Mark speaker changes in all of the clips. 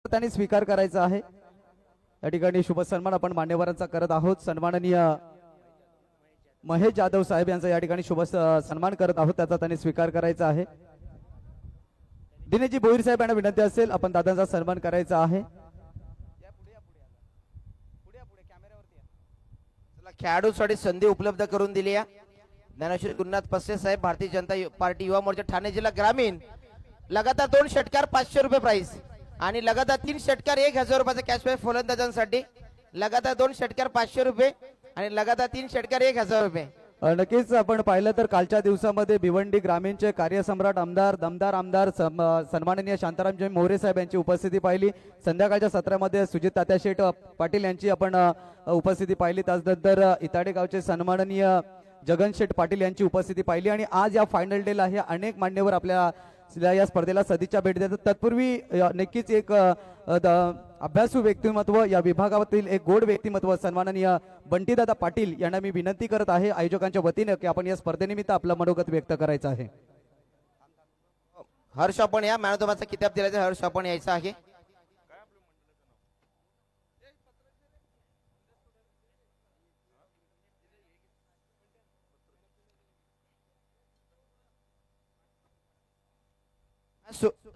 Speaker 1: त्यांनी स्वीकार करायचा आहे। या ठिकाणी शुभ सन्मान आपण मान्यवरांचा करत आहोत। सन्माननीय महेश जाधव साहेब यांचा या ठिकाणी शुभ सन्मान करत आहोत, त्याचा त्यांनी स्वीकार करायचा आहे। दिनेशजी भोईर साहेब यांना विनंती असेल आपण दादांचा सन्मान करायचा आहे।
Speaker 2: खेळाडूसाठी संधी उपलब्ध करून दिली आहे। ज्ञानेश्वर गुरुनाथ पस्से साहेब, भारतीय जनता पार्टी युवा मोर्चा ठाणे जिल्हा ग्रामीण। लगातार 2 षटकार 500 रुपये प्राइस आणि लगातार 3 षटकार 1000 रुपयाचा कॅश प्राइस फलंदाजांसाठी। लगातार 2 षटकार 500 रुपये आणि लगातार 3 षटकार 1000 रुपये।
Speaker 1: नक्कीच आपण पाहिलं तर कालच्या दिवसामध्ये भिवंडी ग्रामीणचे कार्यसम्राट आमदार दमदार आमदार सन्माननीय शांतारामजी मोरे साहेब यांची उपस्थिती पाहिली। संध्याकाळच्या सत्रामध्ये सुजित तात्या शेठ पाटील यांची आपण उपस्थिती पाहिली। त्याचनंतर इताडे गावचे सन्माननीय जगन शेठ पाटील यांची उपस्थिती पाहिली आणि आज या फायनल डेला हे अनेक मान्यवर आपल्या या स्पर्धेला सदिच्छा भेट देतात। तत्पूर्वी नक्कीच एक अभ्यासू व्यक्तिमत्व या विभागातील एक गोड व्यक्तिमत्व सन्माननीय बंटीदादा पाटील यांना मी विनंती करत आहे आयोजकांच्या वतीने की आपण या स्पर्धेनिमित्त आपला मनोगत व्यक्त करायचा आहे।
Speaker 2: हर्ष आपण या मॅन ऑफ द मॅचचा किताब दिलाय, हर्ष आपण यायचा आहे।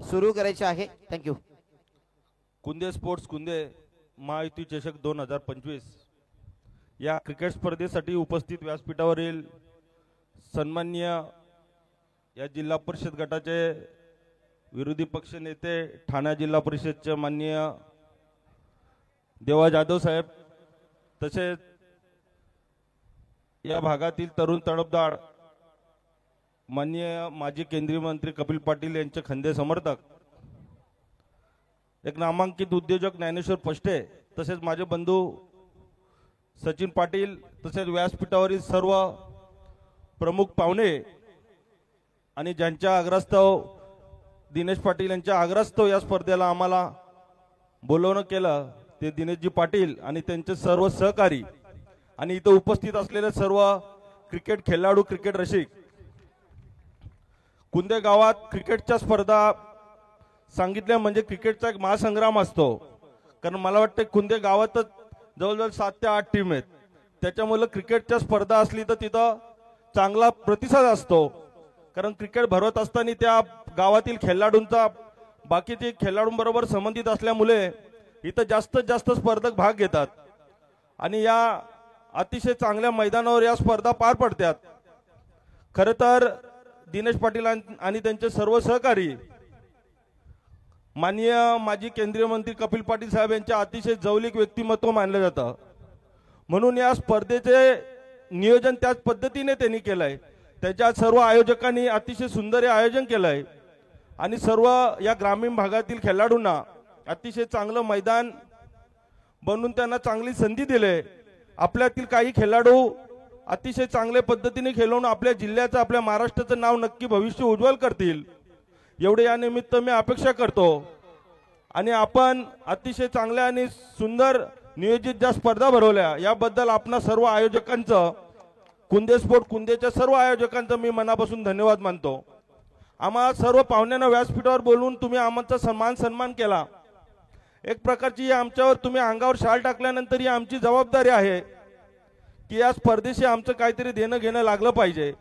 Speaker 2: सुरू करायचे आहे। थँक्यू।
Speaker 3: कुंदे स्पोर्ट्स कुंदे महायुती चषक 2025 या क्रिकेट स्पर्धेसाठी उपस्थित व्यासपीठावरील सन्माननीय या जिल्हा परिषद गटाचे विरोधी पक्ष नेते ठाणे जिल्हा परिषदचे माननीय देवा जाधव साहेब, तसेच या भागातील तरुण तडफदार माननीय माजी केंद्रीय मंत्री कपिल पाटील यांचे खंदे समर्थक, एक नामांकित उद्योजक ज्ञानेश्वर पष्टे, तसेच माझे बंधू सचिन पाटील, तसेच व्यासपीठावरील सर्व प्रमुख पाहुणे आणि ज्यांच्या आग्रहास्तव दिनेश पाटील यांच्या आग्रहास्तव या स्पर्धेला आम्हाला बोलवणं केलं ते दिनेशजी पाटील आणि त्यांचे सर्व सहकारी आणि इथं उपस्थित असलेले सर्व क्रिकेट खेळाडू, क्रिकेट रसिक। कुंदे गावात क्रिकेटच्या स्पर्धा सांगितल्या म्हणजे क्रिकेटचा एक महासंग्राम असतो, कारण मला वाटतं कुंदे गावातच जवळजवळ 7 ते 8 टीम आहेत। त्याच्यामुळे क्रिकेटच्या स्पर्धा असली तर तिथं चांगला प्रतिसाद असतो, कारण क्रिकेट भरवत असताना त्या गावातील खेळाडूंचा बाकीचे खेळाडूंबरोबर संबंधित असल्यामुळे इथं जास्तीत जास्त स्पर्धक भाग घेतात आणि या अतिशय चांगल्या मैदानावर या स्पर्धा पार पडतात। खरं तर दिनेश पाटील आणि त्यांचे सर्व सहकारी माननीय माजी केंद्रीय मंत्री कपिल पाटील साहेब यांचे अतिशय जवळीक व्यक्तिमत्व मानलं जातं, म्हणून या स्पर्धेचे नियोजन त्याच पद्धतीने त्यांनी केलंय। त्याच्या सर्व आयोजकांनी अतिशय सुंदर आयोजन केलंय आणि सर्व या ग्रामीण भागातील खेळाडूंना अतिशय चांगलं मैदान बनवून त्यांना चांगली संधी दिली। आपल्यातील काही खेळाडू अतिशय चांगल्या पद्धतीने खेळून आपल्या जिल्ह्याचं, आपल्या महाराष्ट्राचं नाव नक्की भविष्य उज्ज्वल करतील, एवढे या निमित्त मी अपेक्षा करतो। आणि आपण अतिशय चांगल्या आणि सुंदर नियोजित ज्या स्पर्धा भरवल्या याबद्दल आपणा सर्व आयोजकांचं, कुंदे स्पोर्ट कुंदेच्या सर्व आयोजकांचं मी मनापासून धन्यवाद मानतो। आम्हा सर्व पाहुण्यांना व्यासपीठावर बोलवून तुम्ही आमचा सन्मान केला। एक प्रकारची आमच्यावर तुम्ही अंगावर शाल टाकल्यानंतर ही आमची जबाबदारी आहे की या स्पर्धेशी आमचं काहीतरी देणं घेणं लागलं पाहिजे।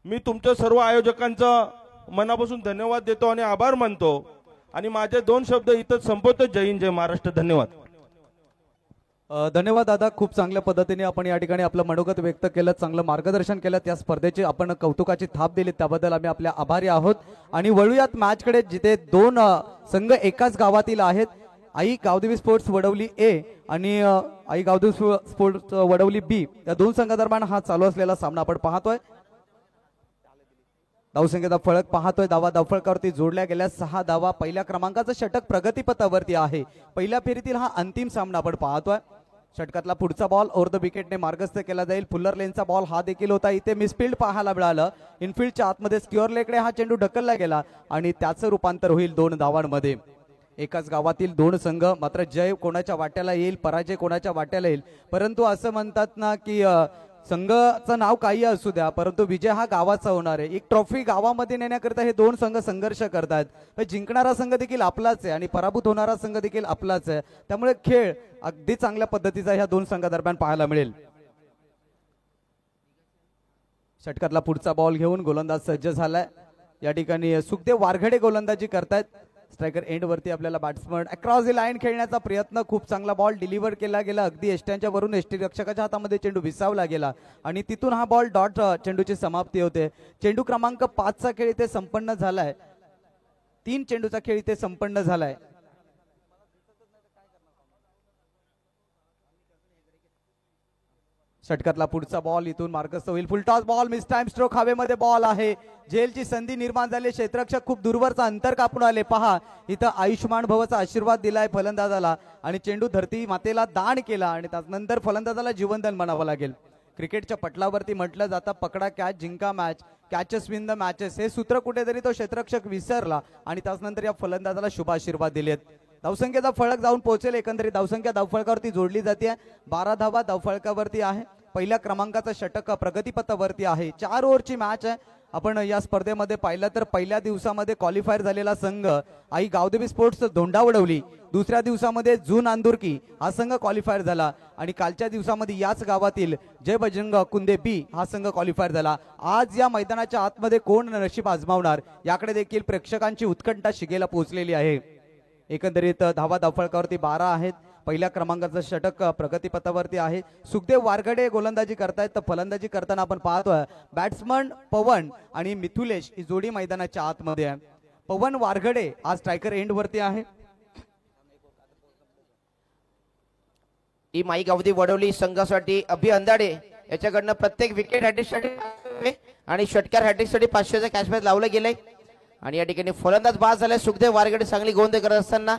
Speaker 3: मी तुमच्या सर्व आयोजकांचं मनापासून धन्यवाद देतो आणि आभार मानतो आणि माझे 2 शब्द इथं संपवतो। जय हिंद, जय महाराष्ट्र। धन्यवाद।
Speaker 1: धन्यवाद दादा, खूप चांगल्या पद्धतीने आपण या ठिकाणी आपलं मनोगत व्यक्त केलं, चांगलं मार्गदर्शन केलं, त्या स्पर्धेची आपण कौतुकाची थाप दिली त्याबद्दल आम्ही आपल्या आभारी आहोत। आणि वळूयात मॅचकडे, जिथे 2 संघ एकाच गावातील आहेत। आई गावदेवी स्पोर्ट्स वडवली ए आणि आई गावदेवी स्पोर्ट्स वडवली बी या 2 संघादरम्यान हा चालू असलेला सामना आपण पाहतोय। धावसंख्येचा फलक पाहतोय, धावा धावफलकावरती जोडल्या गेल्या 6 धावा। पहिल्या क्रमांकाचं षटक प्रगतीपथावरती आहे। पहिल्या फेरीतील हा अंतिम सामना आपण पाहतोय। षटकातला पुढचा बॉल ओव्हर द विकेटने मार्गस्थ केला जाईल। फुल्लर लेनचा बॉल हा देखील होता, इथे मिसफिल्ड पाहायला मिळालं। इनफिल्डच्या आतमध्ये स्क्युअर लेकडे हा चेंडू ढकलला गेला आणि त्याचं रूपांतर होईल 2 धावांमध्ये। एकाच गावातील 2 संघ, मात्र जय कोणाच्या वाट्याला येईल, पराजय कोणाच्या वाट्याला येईल, परंतु असं म्हणतात ना की संघाचं नाव काही असू द्या, परंतु विजय हा गावाचा होणार आहे. एक ट्रॉफी गावामध्ये नेण्याकरिता हे दोन संघ संघर्ष करतात. जिंकणारा संघ देखील आपलाच आहे आणि पराभूत होणारा संघ देखील आपलाच आहे. त्यामुळे खेळ अगदी चांगल्या पद्धतीचा ह्या दोन संघादरम्यान पाहायला मिळेल. षटकातला पुढचा बॉल घेऊन गोलंदाज सज्ज झालाय. या ठिकाणी सुखदेव वारघडे गोलंदाजी करतायत. स्ट्रायकर एंड वरती आपल्याला बॅट्समन अक्रॉस द लाईन खेळण्याचा प्रयत्न, खूप चांगला बॉल डिलिव्हर केला गेला. अगदी एष्ट्यांच्या वरून एष्टी रक्षकाच्या हातामध्ये चेंडू विसावला गेला आणि तिथून हा बॉल डॉट चेंडूची समाप्ती होते. चेंडू क्रमांक 5चा खेळ इथे संपन्न झालाय. 3 चेंडूचा खेळ इथे संपन्न झालाय. षटकातला पुढचा बॉल इथून मार्गस्थ होईल. Full toss ball, miss time stroke, हवेमध्ये बॉल आहे. झेलची संधी निर्माण झाली. क्षेत्ररक्षक खूप दूरवरचा अंतर कापून आले. पहा इथं आयुष्यमान भवचा आशीर्वाद दिलाय फलंदाजाला आणि चेंडू धरती मातेला दान केला आणि त्यानंतर फलंदाजाला जीवनदान म्हणावं लागेल. क्रिकेटच्या पटलावरती म्हटलं जातं पकडा कॅच जिंका match, catches win the matches. हे सूत्र कुठेतरी तो क्षेत्ररक्षक विसरला आणि त्यानंतर या फलंदाजाला शुभ आशीर्वाद दिलेत. धावसंख्येचा फळक जाऊन पोहोचेल. एकंदरीत धावसंख्या धावफळकावरती जोडली जाते. 12 धावा धावफळकावरती आहे. पहिल्या क्रमांकाचं षटक प्रगतीपथावरती आहे. 4 ओव्हरची मॅच आहे. आपण या स्पर्धेमध्ये पाहिलं तर पहिल्या दिवसामध्ये क्वालिफायर झालेला संघ आई गावदेवी स्पोर्ट्स धोंडावडवली. दुसऱ्या दिवसामध्ये जून आंदुरकी हा संघ क्वालिफायर झाला आणि कालच्या दिवसामध्ये याच गावातील जय बजरंग कुंदे बी हा संघ क्वालिफायर झाला. आज या मैदानाच्या आतमध्ये कोण नशीब आजमावणार याकडे देखील प्रेक्षकांची उत्कंठा शिगेला पोहोचलेली आहे. एकंदरीत धावा धावफळकावरती 12 आहेत. पहिल्या क्रमांकाचं षटक प्रगतीपथावरती आहे. सुखदेव वारघडे गोलंदाजी करतायत. तर फलंदाजी करताना आपण पाहतोय बॅट्समन पवन आणि मिथुलेश ही जोडी मैदानाच्या आतमध्ये आहे. पवन वारघडे आज स्ट्रायकर एंड वरती आहे.
Speaker 2: ही माई गावदी वडवली संघासाठी अभि अंदाडे याच्याकडनं प्रत्येक विकेट हॅट्रिकसाठी आणि षटकार हॅट्रिकसाठी 500चा कॅश प्राइज लावलं गेलंय आणि या ठिकाणी फलंदाज बाद झालाय. सुखदेव वारघडे चांगली गोंधळ करत असताना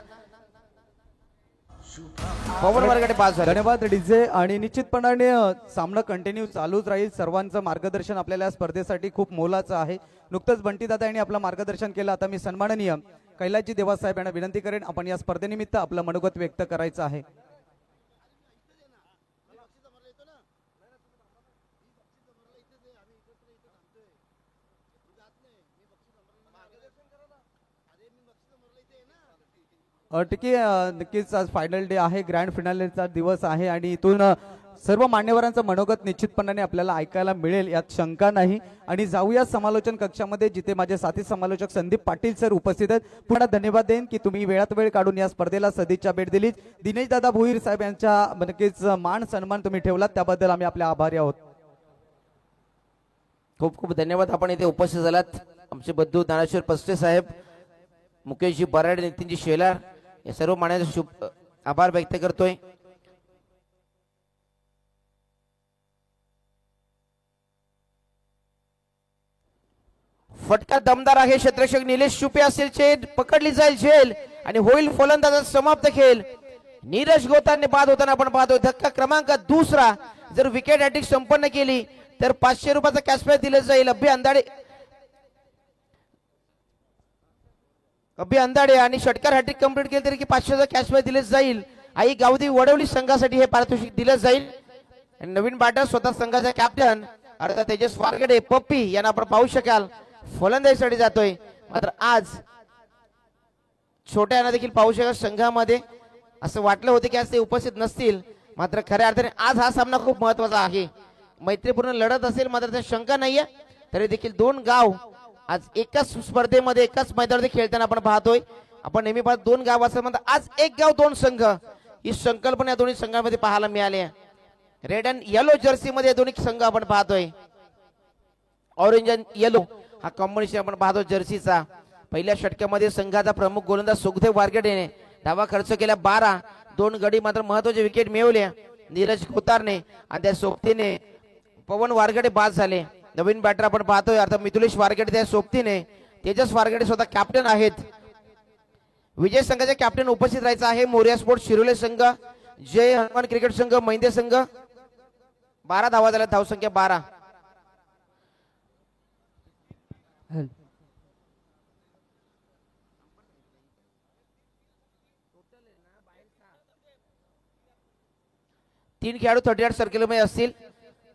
Speaker 2: पवन वारघडे बाद झाले.
Speaker 1: धन्यवाद डीजे. आणि निश्चितपणाने सामना कंटिन्यू चालूच राहील. सर्वांचं मार्गदर्शन आपल्याला या स्पर्धेसाठी खूप मोलाचं आहे. नुकतंच बंटी दादा यांनी आपलं मार्गदर्शन केलं. आता मी सन्माननीय कैलासजी देवासाहेब यांना विनंती करेन आपण या स्पर्धेनिमित्त आपलं मनोगत व्यक्त करायचं आहे. नक्कीच आज फायनल डे आहे. ग्रँड फिनालेचा दिवस आहे आणि इथून सर्व मान्यवरांचं मनोगत निश्चितपणाने आपल्याला ऐकायला मिळेल यात शंका नाही. आणि जाऊया समालोचन कक्षामध्ये जिथे माझे साथी समालोचक संदीप पाटील सर उपस्थित आहेत. पुन्हा धन्यवाद देईन की तुम्ही वेळात वेळ काढून या स्पर्धेला सदिच्छा भेट दिली. दिनेश दादा भोईर साहेब यांचा नक्कीच मान सन्मान तुम्ही ठेवलात त्याबद्दल आम्ही आपले आभारी आहोत.
Speaker 2: खूप खूप धन्यवाद. आपण इथे उपस्थित झालात. आमचे बद्धू ज्ञानेश्वर पस्टे साहेब, मुकेशजी बराड, नितीनजी शेलार या सर्व मान्यांचा शुभ आभार व्यक्त करतोय. फटका दमदार आहे. क्षेत्ररक्षक निलेश शुपे असेल. चेंड पकडली जाईल झेल आणि होईल फलंदाजाचा समाप्त खेळ. नीरज गोतारने बाद होताना आपण पाहतोय. धक्का क्रमांक 2. जर विकेट हॅट्रिक संपन्न केली तर 500 रुपयाचा कॅश प्राइज दिले जाईल. अभि अंदाडे आणि षटकार हॅट्रिक कंप्लीट केली तरी 500चा कॅश प्राइज दिले जाईल. आई गावदी वडवली संघासाठी हे पारितोषिक दिलं जाईल. आणि नवीन बॅटर स्वतः संघाचा कॅप्टन अर्थात तेजस वारगडे पप्पी यांना आपण पाहू शकाल फलंदाजीसाठी जातोय. मात्र आज छोट्या यांना देखील पाहू शकाल संघामध्ये असं वाटलं होतं की आज ते उपस्थित नसतील. मात्र खऱ्या अर्थाने आज हा सामना खूप महत्वाचा आहे. मैत्रीपूर्ण लढत असेल मात्र त्या शंका नाहीये. तरी देखील 2 गाव आज एकाच स्पर्धेमध्ये एकाच मैदानामध्ये खेळताना आपण पाहतोय. आपण नेहमी पाहतो 2 गाव असं म्हणतात. आज 1 गाव 2 संघ ही संकल्पना या दोन्ही संघांमध्ये पाहायला मिळाली आहे. रेड अँड येलो जर्सी मध्ये दोन्ही संघ आपण पाहतोय. ऑरेंज अँड येलो हा कॉम्बिनेशन आपण पाहतो जर्सीचा. पहिल्या षटकामध्ये संघाचा प्रमुख गोलंदाज सुखदेव वारगडेने धावा खर्च केला 12. 2 गडी मात्र महत्वाचे विकेट मिळवल्या नीरज कोतारने आणि त्या सोबतीने पवन वारगडे बाद झाले. नवीन बॅटर आपण पाहतोय अर्थात मिथुलेश वारगडे त्या सोबतीने तेजस वारगडे स्वतः कॅप्टन आहेत. विजय संघाचे कॅप्टन उपस्थित राहायचं आहे. मोरिया स्पोर्ट्स शिरोले संघ, जय हनुमान क्रिकेट संघ महिंदे संघ. 12 धावा झाल्या. धावसंख्या 12. तीन खेळाडू 38 सर्कलमध्ये असतील.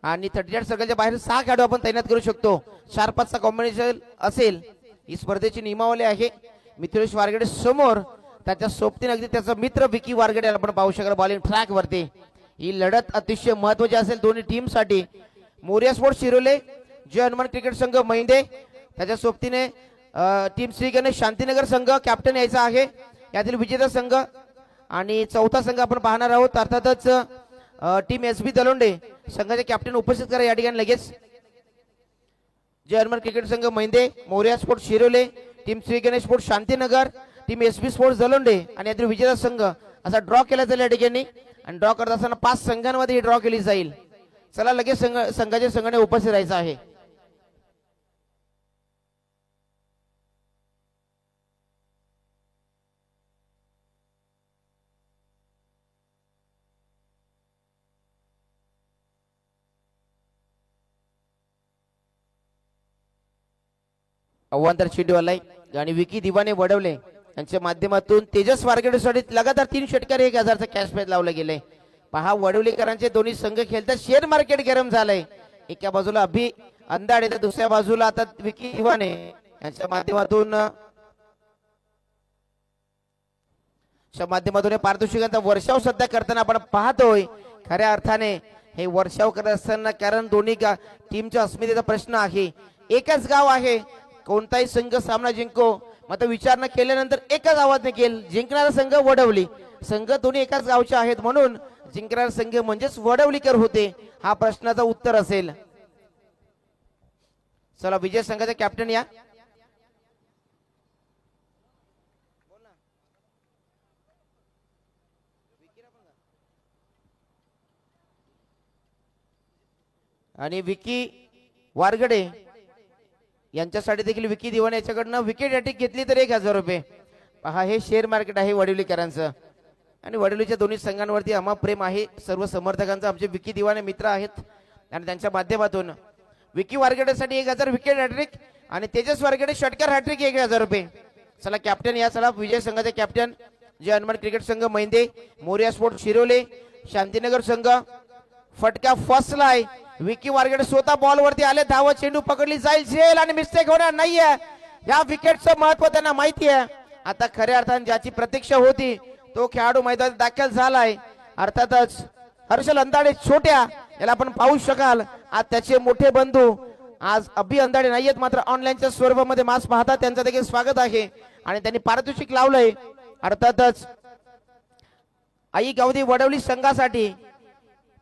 Speaker 2: आणि 38 सर्कलच्या बाहेर 6 खेळाडू आपण तैनात करू शकतो. 4-5चा कॉम्बिनेशन असेल. ही स्पर्धेची नियमावली आहे. मिथिलेश वारगडे समोर, त्याच्या सोबतीने अगदी त्याचा मित्र विकी वारगडे आपण पाहू शकाल बॉलिंग ट्रॅक वरती. ही लढत अतिशय महत्वाची असेल दोन्ही टीम साठी. मोरिया स्पोर्ट्स शिरोले, जय हनुमान क्रिकेट संघ महिंदे, त्याच्या सोबतीने टीम श्री गणेश शांतीनगर संघ कॅप्टन यायचा आहे. यातील विजेता संघ आणि चौथा संघ आपण पाहणार आहोत. अर्थातच टीम SB दलोंडे संघाचे कॅप्टन उपस्थित करा या ठिकाणी लगेच. जय हनुमान क्रिकेट संघ Mahinde, Morya sports Shirole, team Shri Ganesh sports Shantinagar, team SB sports Dalonde आणि यातील विजेता संघ असा ड्रॉ केला जाईल या ठिकाणी. आणि ड्रॉ करत असताना 5 संघांमध्ये ही ड्रॉ केली जाईल. चला लगेच संघाच्या संघाने उपस्थित राहायचं आहे. अव्वांतर चेंडूवाला आणि विकी दिवाने वडवले यांच्या माध्यमातून तेजस वारगडेसाठी लगातार 3 षटकार 1000चा कॅश प्राइज लावलं गेले. पहा वडवलीकरांचे दोन्ही संघ खेळतात. शेअर मार्केट गरम झालंय. एका बाजूला अभि अंदाडे तर दुसऱ्या बाजूला आता विकी दिवाने यांच्या माध्यमातून पारितोषिकांचा वर्षाव सध्या करताना आपण पाहतोय. खऱ्या अर्थाने हे वर्षाव करत असताना कारण दोन्ही टीमच्या अस्मितेचा प्रश्न आहे. एकच गाव आहे. कोणताही संघ सामना जिंको मात्र विचार न केल्यानंतर एकाच आवाज केल जिंकणारा संघ वडवली. संघ दोन्ही एकाच गावचे आहेत म्हणून जिंकणारा संघ म्हणजेच वडवलीकर होते. हा प्रश्नाचा उत्तर असेल. चला विजय संघाचे कॅप्टन या. आणि विकी वारगडे यांच्यासाठी देखील विकी दिवाने याच्याकडनं विकेट हॅट्रिक घेतली तर 1000 रुपये. पहा हे शेअर मार्केट आहे वडवलीकरांचं आणि वडवलीच्या दोन्ही संघांवरती अमा प्रेम आहे सर्व समर्थकांचं. आमचे विकी दिवाने मित्र आहेत आणि त्यांच्या माध्यमातून विकी वारगडेसाठी 1000 विकेट हॅट्रिक आणि तेजस वारगडे षटकार हॅट्रिक 1000 रुपये. चला कॅप्टन या. चला विजय संघाचे कॅप्टन जय हनुमान क्रिकेट संघ महिंदे, मोरिया स्पोर्ट्स शिरोले, शांतीनगर संघ. फटका फसलाय. विकी वारगडे स्वतः बॉल वरती आले. धाव चेंडू पकडली जाईल झेल आणि मिस्टेक होणार नाहीये. या विकेटचं महत्व त्यांना माहिती आहे. आता खऱ्या अर्थाने ज्याची प्रतीक्षा होती तो खेळाडू मैदानात दाखल झालाय. अर्थातच हर्षल अंदाडे छोट्या याला आपण पाहू शकाल. आज त्याचे मोठे बंधू आज अभि अंदाडे नाहीयेत मात्र ऑनलाईनच्या स्वरूपामध्ये मास पाहतात. त्यांचं देखील स्वागत आहे आणि त्यांनी पारितोषिक लावलंय. अर्थातच आई गावदी वडवली संघासाठी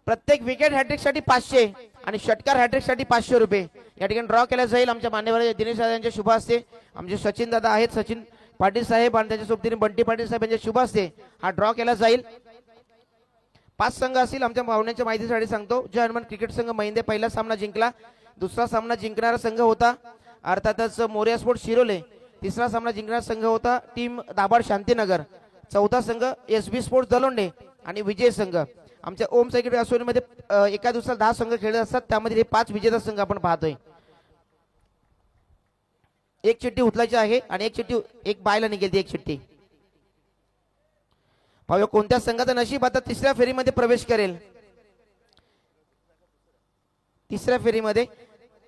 Speaker 2: प्रत्येक विकेट हॅट्रिक साठी 500 आणि षटकार हॅट्रिक साठी 500 रुपये या ठिकाणी ड्रॉ केला जाईल. आमच्या मान्यवर दिनेश दादा यांच्या शुभ हस्ते आमचे सचिन दादा आहेत, सचिन पाटील साहेब आणि त्याच्या सोबतीने बंटी पाटील साहेब यांच्या शुभ हस्ते हा ड्रॉ केला जाईल. 5 संघ असतील. आमच्या पाहुण्यांच्या माहितीसाठी सांगतो. जय हनुमान क्रिकेट संघ महिंदे पहिला सामना जिंकला. दुसरा सामना जिंकणारा संघ होता अर्थातच मोरिया स्पोर्ट्स शिरोले. तिसरा सामना जिंकणारा संघ होता टीम दाभाड शांतीनगर. चौथा संघ SB स्पोर्ट्स दलोंडे आणि विजय संघ. आमच्या ओम सेक्रेटरी असोसीएशनमध्ये एका दिवसाला 10 संघ खेळत असतात. त्यामध्ये हे 5 विजेता संघ आपण पाहतोय. एक चिठ्ठी उचलायची आहे आणि एक बायला निघेल ती एक चिठ्ठी. पाहूया कोणत्या संघाचा नशीब आता तिसऱ्या फेरीमध्ये प्रवेश करेल. तिसऱ्या फेरीमध्ये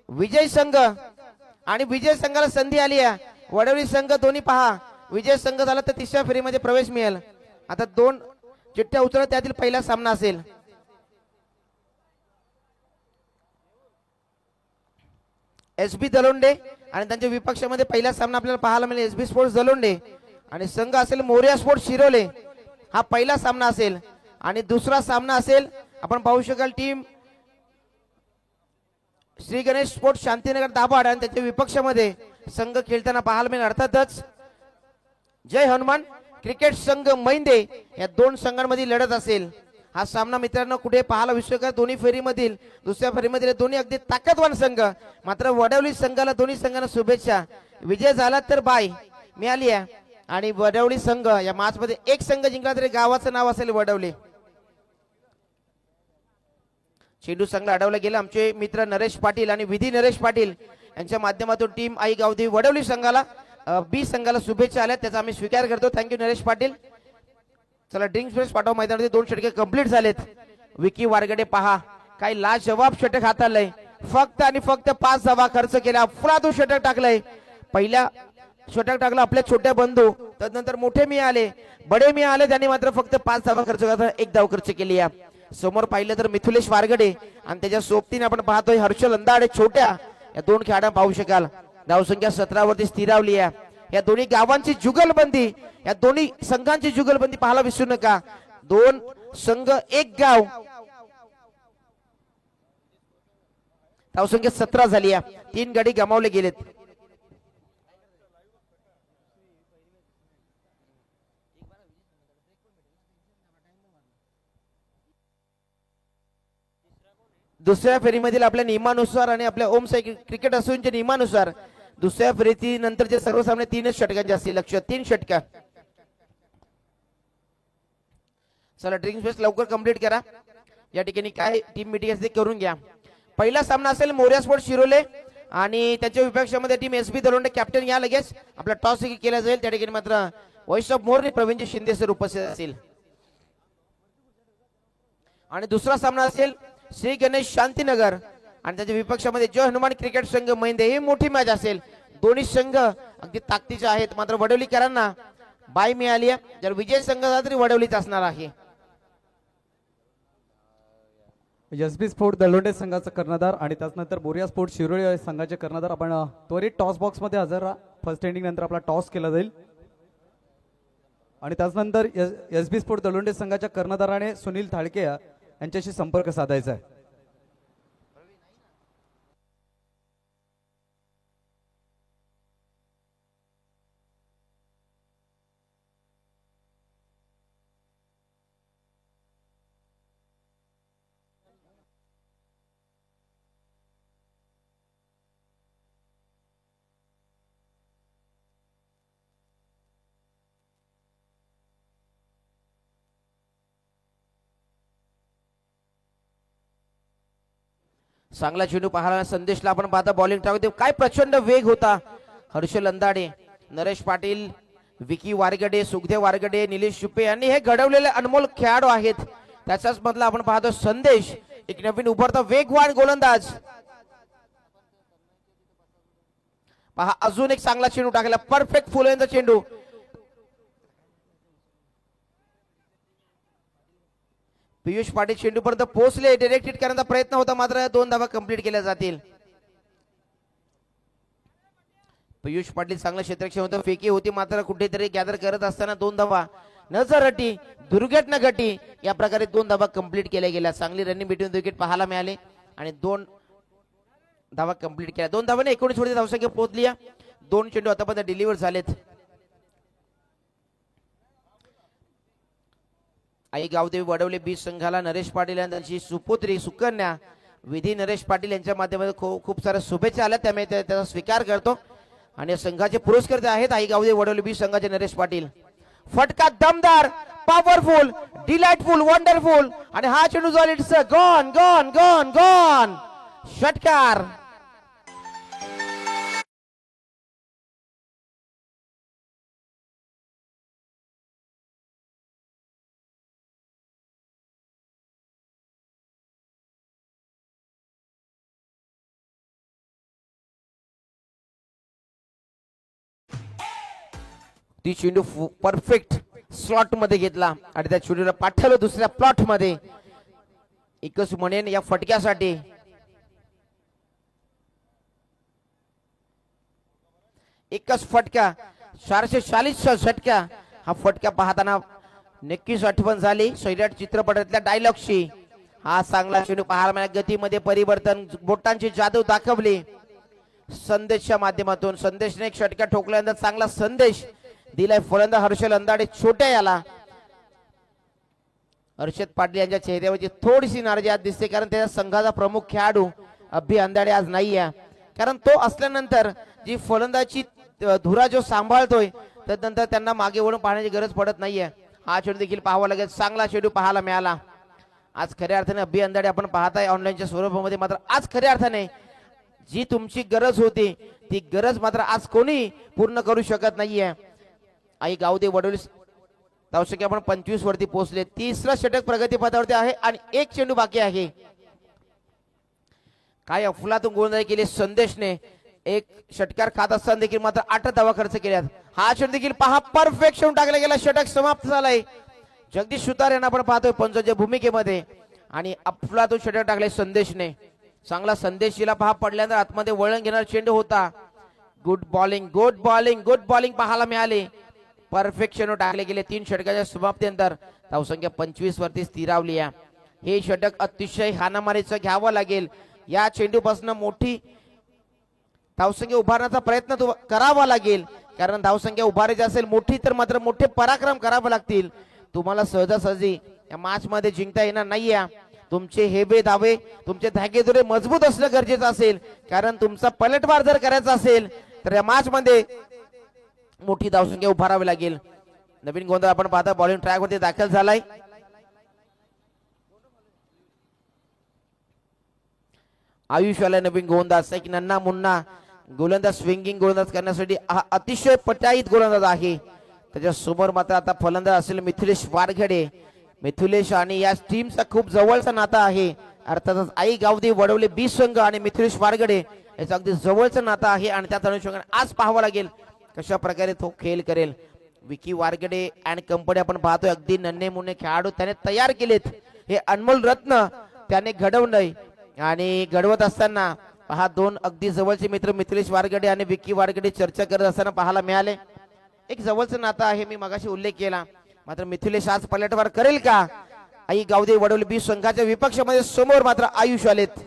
Speaker 2: विजय संघ आणि विजय संघाला संधी आली आहे. वडवली संघ दोन्ही पहा. विजय संघ झाला तर तिसऱ्या फेरीमध्ये प्रवेश मिळेल. आता 2 चिठ्ठ्या उचलत त्यातील पहिला सामना असेल. SB दलोंडे आणि त्यांच्या विपक्षामध्ये पहिला सामना आपल्याला पाहायला मिळेल. SB स्पोर्ट्स दलोंडे आणि संघ असेल मोरिया स्पोर्ट्स शिरोले. हा पहिला सामना असेल आणि दुसरा सामना असेल आपण पाहू शकाल टीम श्री गणेश स्पोर्ट्स शांतीनगर दाभाड आणि त्याच्या विपक्षामध्ये संघ खेळताना पाहायला मिळेल. अर्थातच जय हनुमान क्रिकेट संघ महिंदे या 2 संघांमध्ये लढत असेल. हा सामना मित्रांनो कुठे पाहायला विषय का दोन्ही फेरीमधील दुसऱ्या फेरीमधील दोन्ही अगदी ताकदवान संघ. मात्र वडवली संघाला दोन्ही संघांना शुभेच्छा. विजय झाला तर बाय मिळाली आहे आणि वडवली संघ या मॅच मध्ये एक संघ जिंकला तरी गावाचं नाव असेल वडवली. चेंडू संघाला अडवला गेला. आमचे मित्र नरेश पाटील आणि विधी नरेश पाटील यांच्या माध्यमातून टीम आई गावदी वडवली संघाला B संघाला शुभेच्छा आल्या त्याचा आम्ही स्वीकार करतो. थँक्यू नरेश पाटील. चला ड्रिंक्स ब्रेक्स पाठव मैदानामध्ये 2 षटके कंप्लीट झालेत. विकी वारगडे पहा काही लाजवाब षटक हाताळलंय. फक्त आणि फक्त 5 धावा खर्च केला. अफलातून षटक टाकलंय. पहिल्या षटक टाकलं आपल्या छोट्या बंधू, त्यानंतर मोठे मी आले, बडे मी आले, त्यांनी मात्र फक्त 5 धावा खर्च करता 1 धाव खर्च केली. समोर पाहिलं तर मिथुलेश वारगडे आणि त्याच्या सोबतीने आपण पाहतोय हर्षल अंदाडे छोट्या, या 2 खेळाडू पाहू शकाल. धावसंख्या 17 वरती स्थिरावली आहे. या दोन्ही गावांची जुगलबंदी, या दोन्ही संघांची जुगलबंदी पाहायला विसरू नका. 2 संघ 1 गाव. धावसंख्या 17 झाली आहे. 3 गडी गमावले गेलेत. दुसऱ्या फेरीमधील आपल्या नियमानुसार आणि आपल्या ओम साई क्रिकेट असोसिएशनच्या नियमानुसार दुसऱ्या फेरीती नंतरचे सर्व सामने 3च षटकांचे असतील. लक्ष 3 षटका. चला ड्रिंक स्पेस लवकर कंप्लीट करा. या ठिकाणी काय टीम मीटिंग असते करून घ्या. पहिला सामना असेल मोर्या स्पोर्ट शिरोले आणि त्याच्या विपक्षामध्ये टीम एसबी दलोंडे. कॅप्टन या लगेच आपला टॉस केला जाईल. त्या ठिकाणी मात्र वैष्णव मोरने प्रवीणजी शिंदे सर उपस्थित असतील. आणि दुसरा सामना असेल श्री गणेश शांतीनगर आणि त्याच्या विपक्षामध्ये जय हनुमान क्रिकेट संघ महिंदे. ही मोठी मॅच असेल. दोन्ही संघ अगदी ताकदीचे आहेत. मात्र वडवलीकरांना बाय मिळाली आहे. जर विजय संघ झाला तरी वडवलीच असणार आहे.
Speaker 1: एसबी स्पोर्ट दलोंडे संघाचा कर्णधार आणि त्यानंतर बोरिया स्पोर्ट शिरोळे संघाचे कर्णधार. आपण त्वरित टॉस बॉक्स मध्ये हजर राहा. फर्स्ट इनिंग नंतर आपला टॉस केला जाईल आणि त्यानंतर एसबी स्पोर्ट दलोंडे संघाच्या कर्णधाराने सुनील थाळके यांच्याशी संपर्क साधायचा आहे.
Speaker 2: चांगला चेंडू पाहायला संदेशला आपण पाहता बॉलिंग टाकते. काय प्रचंड वेग होता. हर्षल अंदाडे, नरेश पाटील, विकी वारगडे, सुखदेव वारगडे, निलेश शुपे यांनी हे घडवलेले अनमोल खेळाडू आहेत. त्याचाच मधला आपण पाहतो संदेश, एक नवीन उभरता वेगवान गोलंदाज. पहा अजून एक चांगला चेंडू टाकला. परफेक्ट फुलेंचा चेंडू. पियुष पाटील चेंडू पर्यंत पोहोचले. डायरेक्ट हिट करण्याचा प्रयत्न होता मात्र 2 धावा कंप्लीट केल्या जातील. पियुष पाटील चांगलं क्षेत्ररक्षण होतं. फेकी होती मात्र कुठेतरी गॅदर करत असताना 2 धावा नजर हटी, दुर्घटना घटी. या प्रकारे 2 धावा कंप्लीट केल्या गेल्या. चांगली रनिंग बिटवीन विकेट पाहायला मिळाले आणि 2 धावा कंप्लीट केल्या. 2 धावाने 19 वरती धावसंख्या पोहोचली. 2 चेंडू आतापर्यंत डिलिव्हर झालेत. आई गावदेवी वडवले बी संघाला नरेश पाटील आणि त्यांची सुपुत्री सुकन्या विधी नरेश पाटील यांच्या माध्यमातून खूप साऱ्या शुभेच्छा आल्या. त्यामुळे त्याचा स्वीकार करतो आणि संघाचे पुरस्कर्ते आहेत आई गावदेवी वडवले बी संघाचे नरेश पाटील. फटका दमदार, पॉवरफुल, डिलाइटफुल, वंडरफुल आणि हा चेंडू झाला. It's gone gone gone gone. षटकार. ती चेंडू परफेक्ट स्लॉट मध्ये घेतला आणि त्या चेंडूला पाठवलं दुसऱ्या प्लॉट मध्ये. एकच म्हणेन या फटक्यासाठी एकच फटका. 440 षटका. हा फटका पाहताना नक्कीच आठवण झाली सैराट चित्रपटातल्या डायलॉगची. हा चांगला चेंडू पाहायला मिळाला. गतीमध्ये परिवर्तन, बोटांची जादू दाखवली संदेशच्या माध्यमातून. संदेशने एक षटका ठोकल्यानंतर चांगला संदेश दिलाय फलंदाज हर्षल अंदाडे छोट्या याला. हर्षद पाटील यांच्या चेहऱ्यावरची थोडीशी नाराजी आज दिसते कारण त्याच्या संघाचा प्रमुख खेळाडू अभि अंदाडे आज नाही आहे. कारण तो असल्यानंतर जी फलंदाजी धुरा जो सांभाळतोय त्यानंतर त्यांना मागे वळून पाहण्याची गरज पडत नाहीये. हा चेंडू देखील पाहावा लागेल. चांगला चेंडू पाहायला मिळाला आज. खऱ्या अर्थाने अभि अंदाडे आपण पाहताय ऑनलाईनच्या स्वरूपामध्ये. मात्र आज खऱ्या अर्थाने जी तुमची गरज होती ती गरज मात्र आज कोणी पूर्ण करू शकत नाहीये. आई गावदे वडोली धावसंख्या आपण 25 वरती पोहोचले. तिसरा षटक प्रगतीपथावरती आहे आणि 1 चेंडू बाकी आहे. काय अफलातून गोलंदाजी केली संदेशने. एक षटकार खात असताना देखील मात्र 8 धावा खर्च केल्यात. हा षटक देखील पहा परफेक्ट शेवून टाकला गेला. षटक समाप्त झालाय. जगदीश सुतार यांना आपण पाहतोय पंचाच्या भूमिकेमध्ये आणि अफलातून षटक टाकले संदेशने. चांगला संदेश हिला पहा पडल्यानंतर आतमध्ये वळण घेणार चेंडू होता. Good bowling good bowling good bowling पाहायला मिळाले. परफेक्ट चेंडू टाकले गेले. 3 षटकाच्या समाप्तीनंतर धावसंख्या 25 वरती स्थिरावली आहे. हे षटक अतिशय हाणामारीचं घ्यावं लागेल. या चेंडूपासून मोठी धावसंख्या उभारण्याचा प्रयत्न करावा लागेल. कारण धावसंख्या उभारायची असेल मोठी तर मात्र मोठे पराक्रम करावे लागतील. तुम्हाला सहजासहजी या मॅच मध्ये जिंकता येणार नाहीये. तुमचे हेबे दावे तुमचे धागेदोरे मजबूत असणं गरजेचं असेल. कारण तुमचा पलटवार जर करायचा असेल तर या मॅच मध्ये मोठी धावसंख्या उभारावी लागेल. नवीन गोंधळ आपण पाहता बॉलिंग ट्रॅक वरती दाखल झालाय. आयुष्याला नवीन गोलंदाज एक नन्ना मुन्ना गोलंदाज स्विंगिंग गोलंदाज करण्यासाठी हा अतिशय पटाईत गोलंदाज आहे. त्याच्या समोर मात्र आता फलंदाज असेल मिथिलेश वारघडे. मिथिलेश आणि या टीमचा खूप जवळचा नाता आहे. अर्थातच आई गावदी वडवले बी संघ आणि मिथिलेश वारघडे याचा अगदी जवळचं नातं आहे. आणि त्याच अनुषंगाने आज पाहावं लागेल कशा प्रकारे तो खेळ करेल. विकी वारगडे अँड कंपनी आपण पाहतोय अगदी नन्हे मुन्ने खेळाडू त्याने तयार केलेत. हे अनमोल रत्न त्याने घडवलंय आणि घडवत असताना हा 2 अगदी जवळचे मित्र मिथिलेश वारगडे आणि विकी वारगडे चर्चा करत असताना पाहायला मिळाले. एक जवळचं नातं आहे. मी मगाशी उल्लेख केला. मात्र मिथिलेश आज पलटवार करेल का? आई गावदे वडवले बी संघाच्या विपक्षामध्ये समोर मात्र आयुष आलेत.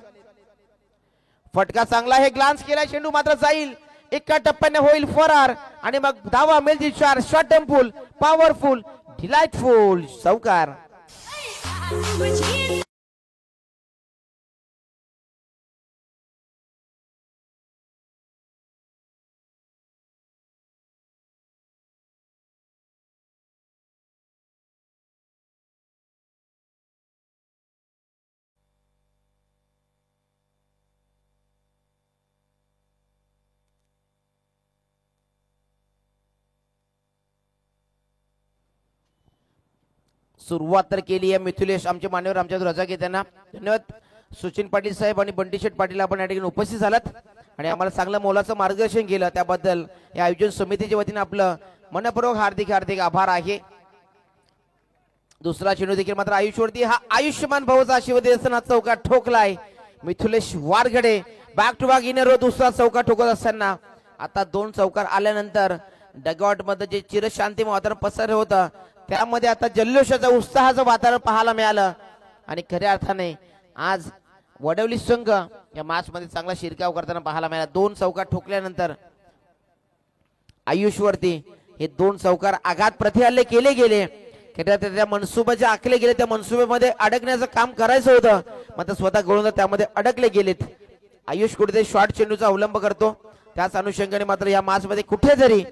Speaker 2: फटका चांगला आहे. ग्लान्स केला चेंडू मात्र जाईल. एका टप्प्याने होईल फरार आणि मग धावा मिळतील 4. शॉट टेम्पल पॉवरफुल डिलाइटफुल चौकार. सुरुवात तर केली आहे मिथिलेश. आमचे मान्यवर आमच्या रजा घेताना धन्यवाद. सचिन पाटील साहेब आणि बंटी शेठ पाटील आपण या ठिकाणी उपस्थित झालात आणि आम्हाला चांगलं मोलाचं मार्गदर्शन केलं. त्याबद्दल या आयोजन समितीच्या वतीने आपलं मनपूर्वक हार्दिक हार्दिक आभार आहे. दुसरा चेंडू देखील मात्र आयुषवरती. हा आयुष्यमान भाऊचा आशीर्वाद असताना चौका ठोकलाय Mithilesh Warghade. Back to back inner दुसरा चौका ठोकत असताना आता 2 चौकार आल्यानंतर डगआउट मध्ये जे चिरशांती वातावरण पसरलं होतं त्यामध्ये आता जल्लोषाचं उत्साहाचं वातावरण पाहायला मिळालं. आणि खऱ्या अर्थाने आज वडवली संघ या मॅच मध्ये चांगला शिरकाव करताना पाहायला मिळाला. 2 चौकार ठोकल्यानंतर आयुषवरती हे 2 चौकार आघात प्रतिहल्ले केले गेले. त्या मनसुबे जे आखले गेले त्या मनसुबेमध्ये अडकण्याचं काम करायचं होतं मात्र स्वतः गोलंदाज त्यामध्ये अडकले गेलेत. आयुष कुठेतरी शॉर्ट चेंडूचा अवलंब करतो. त्याच अनुषंगाने मात्र या मॅच मध्ये कुठेतरी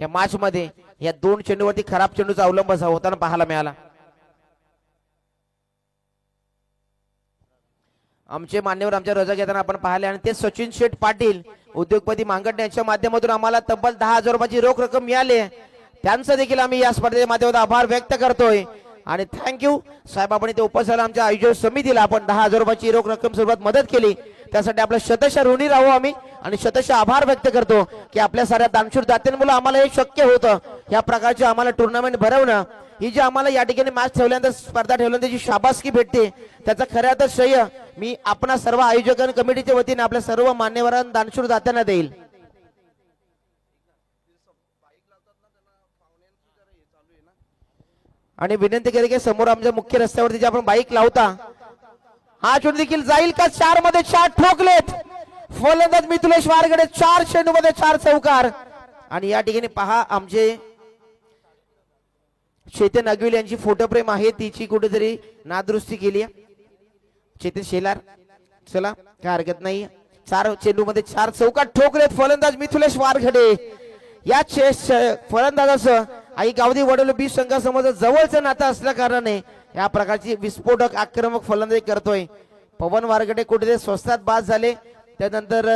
Speaker 2: या मॅच मध्ये या 2 चेंडूवरती खराब चेंडूचा अवलंब होताना पाहायला मिळाला. आमचे मान्यवर आमच्या रजा घेताना आपण पाहिले आणि ते सचिन शेठ पाटील उद्योगपती मांगट यांच्या माध्यमातून आम्हाला तब्बल 10,000 रुपयाची रोख रक्कम मिळाली. त्यांचं देखील आम्ही या स्पर्धेच्या माध्यमातून आभार व्यक्त करतोय आणि थँक्यू साहेब. आपण इथे उपस्थित झाला. आमच्या आयोजन समितीला आपण 10,000 रुपयाची रोख रक्कम स्वरूपात मदत केली त्यासाठी आपलं शतशः ऋणी राहू आम्ही आणि शतशः आभार व्यक्त करतो की आपल्या साऱ्या दानशूर दात्यांमुळे आम्हाला हे शक्य होतं. या प्रकारचे आम्हाला टुर्नामेंट भरवणं. ही जी आम्हाला या ठिकाणी मॅच ठेवल्यानंतर स्पर्धा ठेवल्यानंतर जी शाबासकी भेटते त्याचा खऱ्या तर श्रेय मी आपणा सर्व आयोजक कमिटीच्या वतीने आपल्या सर्व मान्यवरांना दानशूर दात्यांना देईल. आणि विनंती केली की समोर आमच्या मुख्य रस्त्यावरती जे आपण बाईक लावता हा चेंडू देखील जाईल का? 4 मध्ये 4 ठोकलेत फलंदाज मिथिलेश वारगडे. 4 चेंडू मध्ये 4 चौकार. आणि या ठिकाणी पहा आमचे चेतन अगविल यांची फोटोप्रेम आहे तिची कुठेतरी नादुरुस्ती केली आहे. चेतन शेलार चला काय हरकत नाही. 4 चेंडू मध्ये 4 चौकार ठोकलेत फलंदाज मिथिलेश वारगडे. या फलंदाजाचं आई गावदी वडवले बी संघासमोर जवळचं नातं असल्या कारणाने या प्रकारची विस्फोटक आक्रमक फलंदाजी करतोय. पवन वारगडे कुठेतरी स्वस्तात बाद झाले. त्यानंतर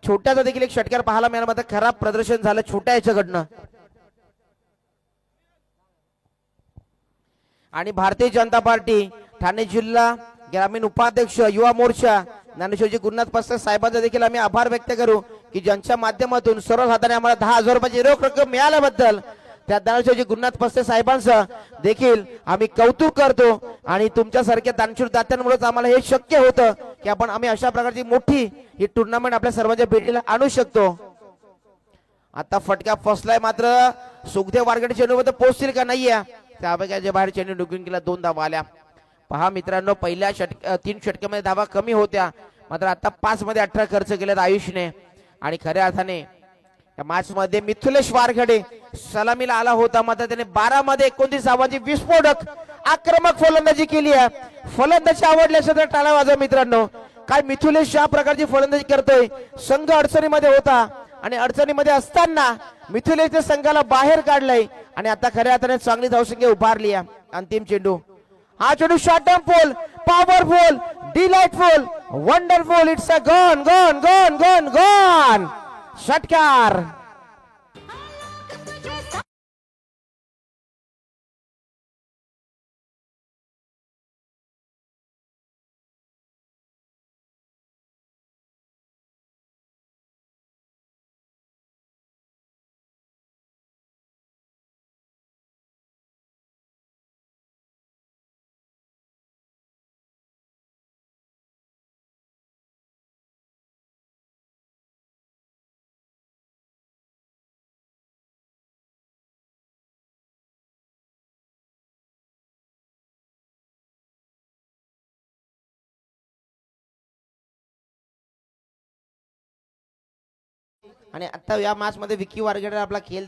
Speaker 2: छोट्याचा देखील एक षटकार पाहायला मिळाला मात्र खराब प्रदर्शन झालं छोट्या याच्याकडनं. आणि भारतीय जनता पार्टी ठाणे जिल्हा ग्रामीण उपाध्यक्ष युवा मोर्चा ज्ञानेश्वरजी गुरुनाथ पस्ते साहेबांचा देखील आम्ही आभार व्यक्त करू की ज्यांच्या माध्यमातून सर्व हाताने आम्हाला 10,000 रुपयाची रोख रक्कम मिळाल्याबद्दल त्या ज्ञानेश्वरजी गुरुनाथ पस्ते साहेबांचं देखील आम्ही कौतुक करतो आणि तुमच्यासारख्या दानशूर दात्यांमुळेच आम्हाला हे शक्य होतं की आम्ही अशा प्रकारची मोठी ही टुर्नामेंट आपल्या सर्वांच्या भेटीला आणू शकतो. आता फटका फसलाय मात्र सुखदेव वारगडे चेंडूमध्ये पोहोचतील का नाहीये त्यापैकी बाहेर चेंडू निघून गेला 2 धावा आल्या. पहा मित्रांनो पहिल्या 3 षटकामध्ये धावा कमी होत्या मात्र आता 5 मध्ये 18 खर्च केलेत आयुषने आणि खऱ्या अर्थाने या मॅच मध्ये मिथुलेश वारगडे सलामीला आला होता मात्र त्याने 12 मध्ये 29 धावांची विस्फोटक आक्रमक फलंदाजी केली आहे. फलंदाजी आवडली असेल तर टाळ्या वाजवा मित्रांनो. काय मिथुलेश या प्रकारची फलंदाजी करतोय. संघ अडचणीमध्ये होता आणि अडचणीमध्ये असताना मिथुलेशने संघाला बाहेर काढलंय आणि आता खऱ्या अर्थाने चांगली धावसंख्या उभारली आहे. अंतिम चेंडू हा चेंडू short term pull powerful delightful wonderful it's a gone gone gone gone gone षटकार. आणि आता या मॅच मध्ये विकी वारगडे आपला खेळ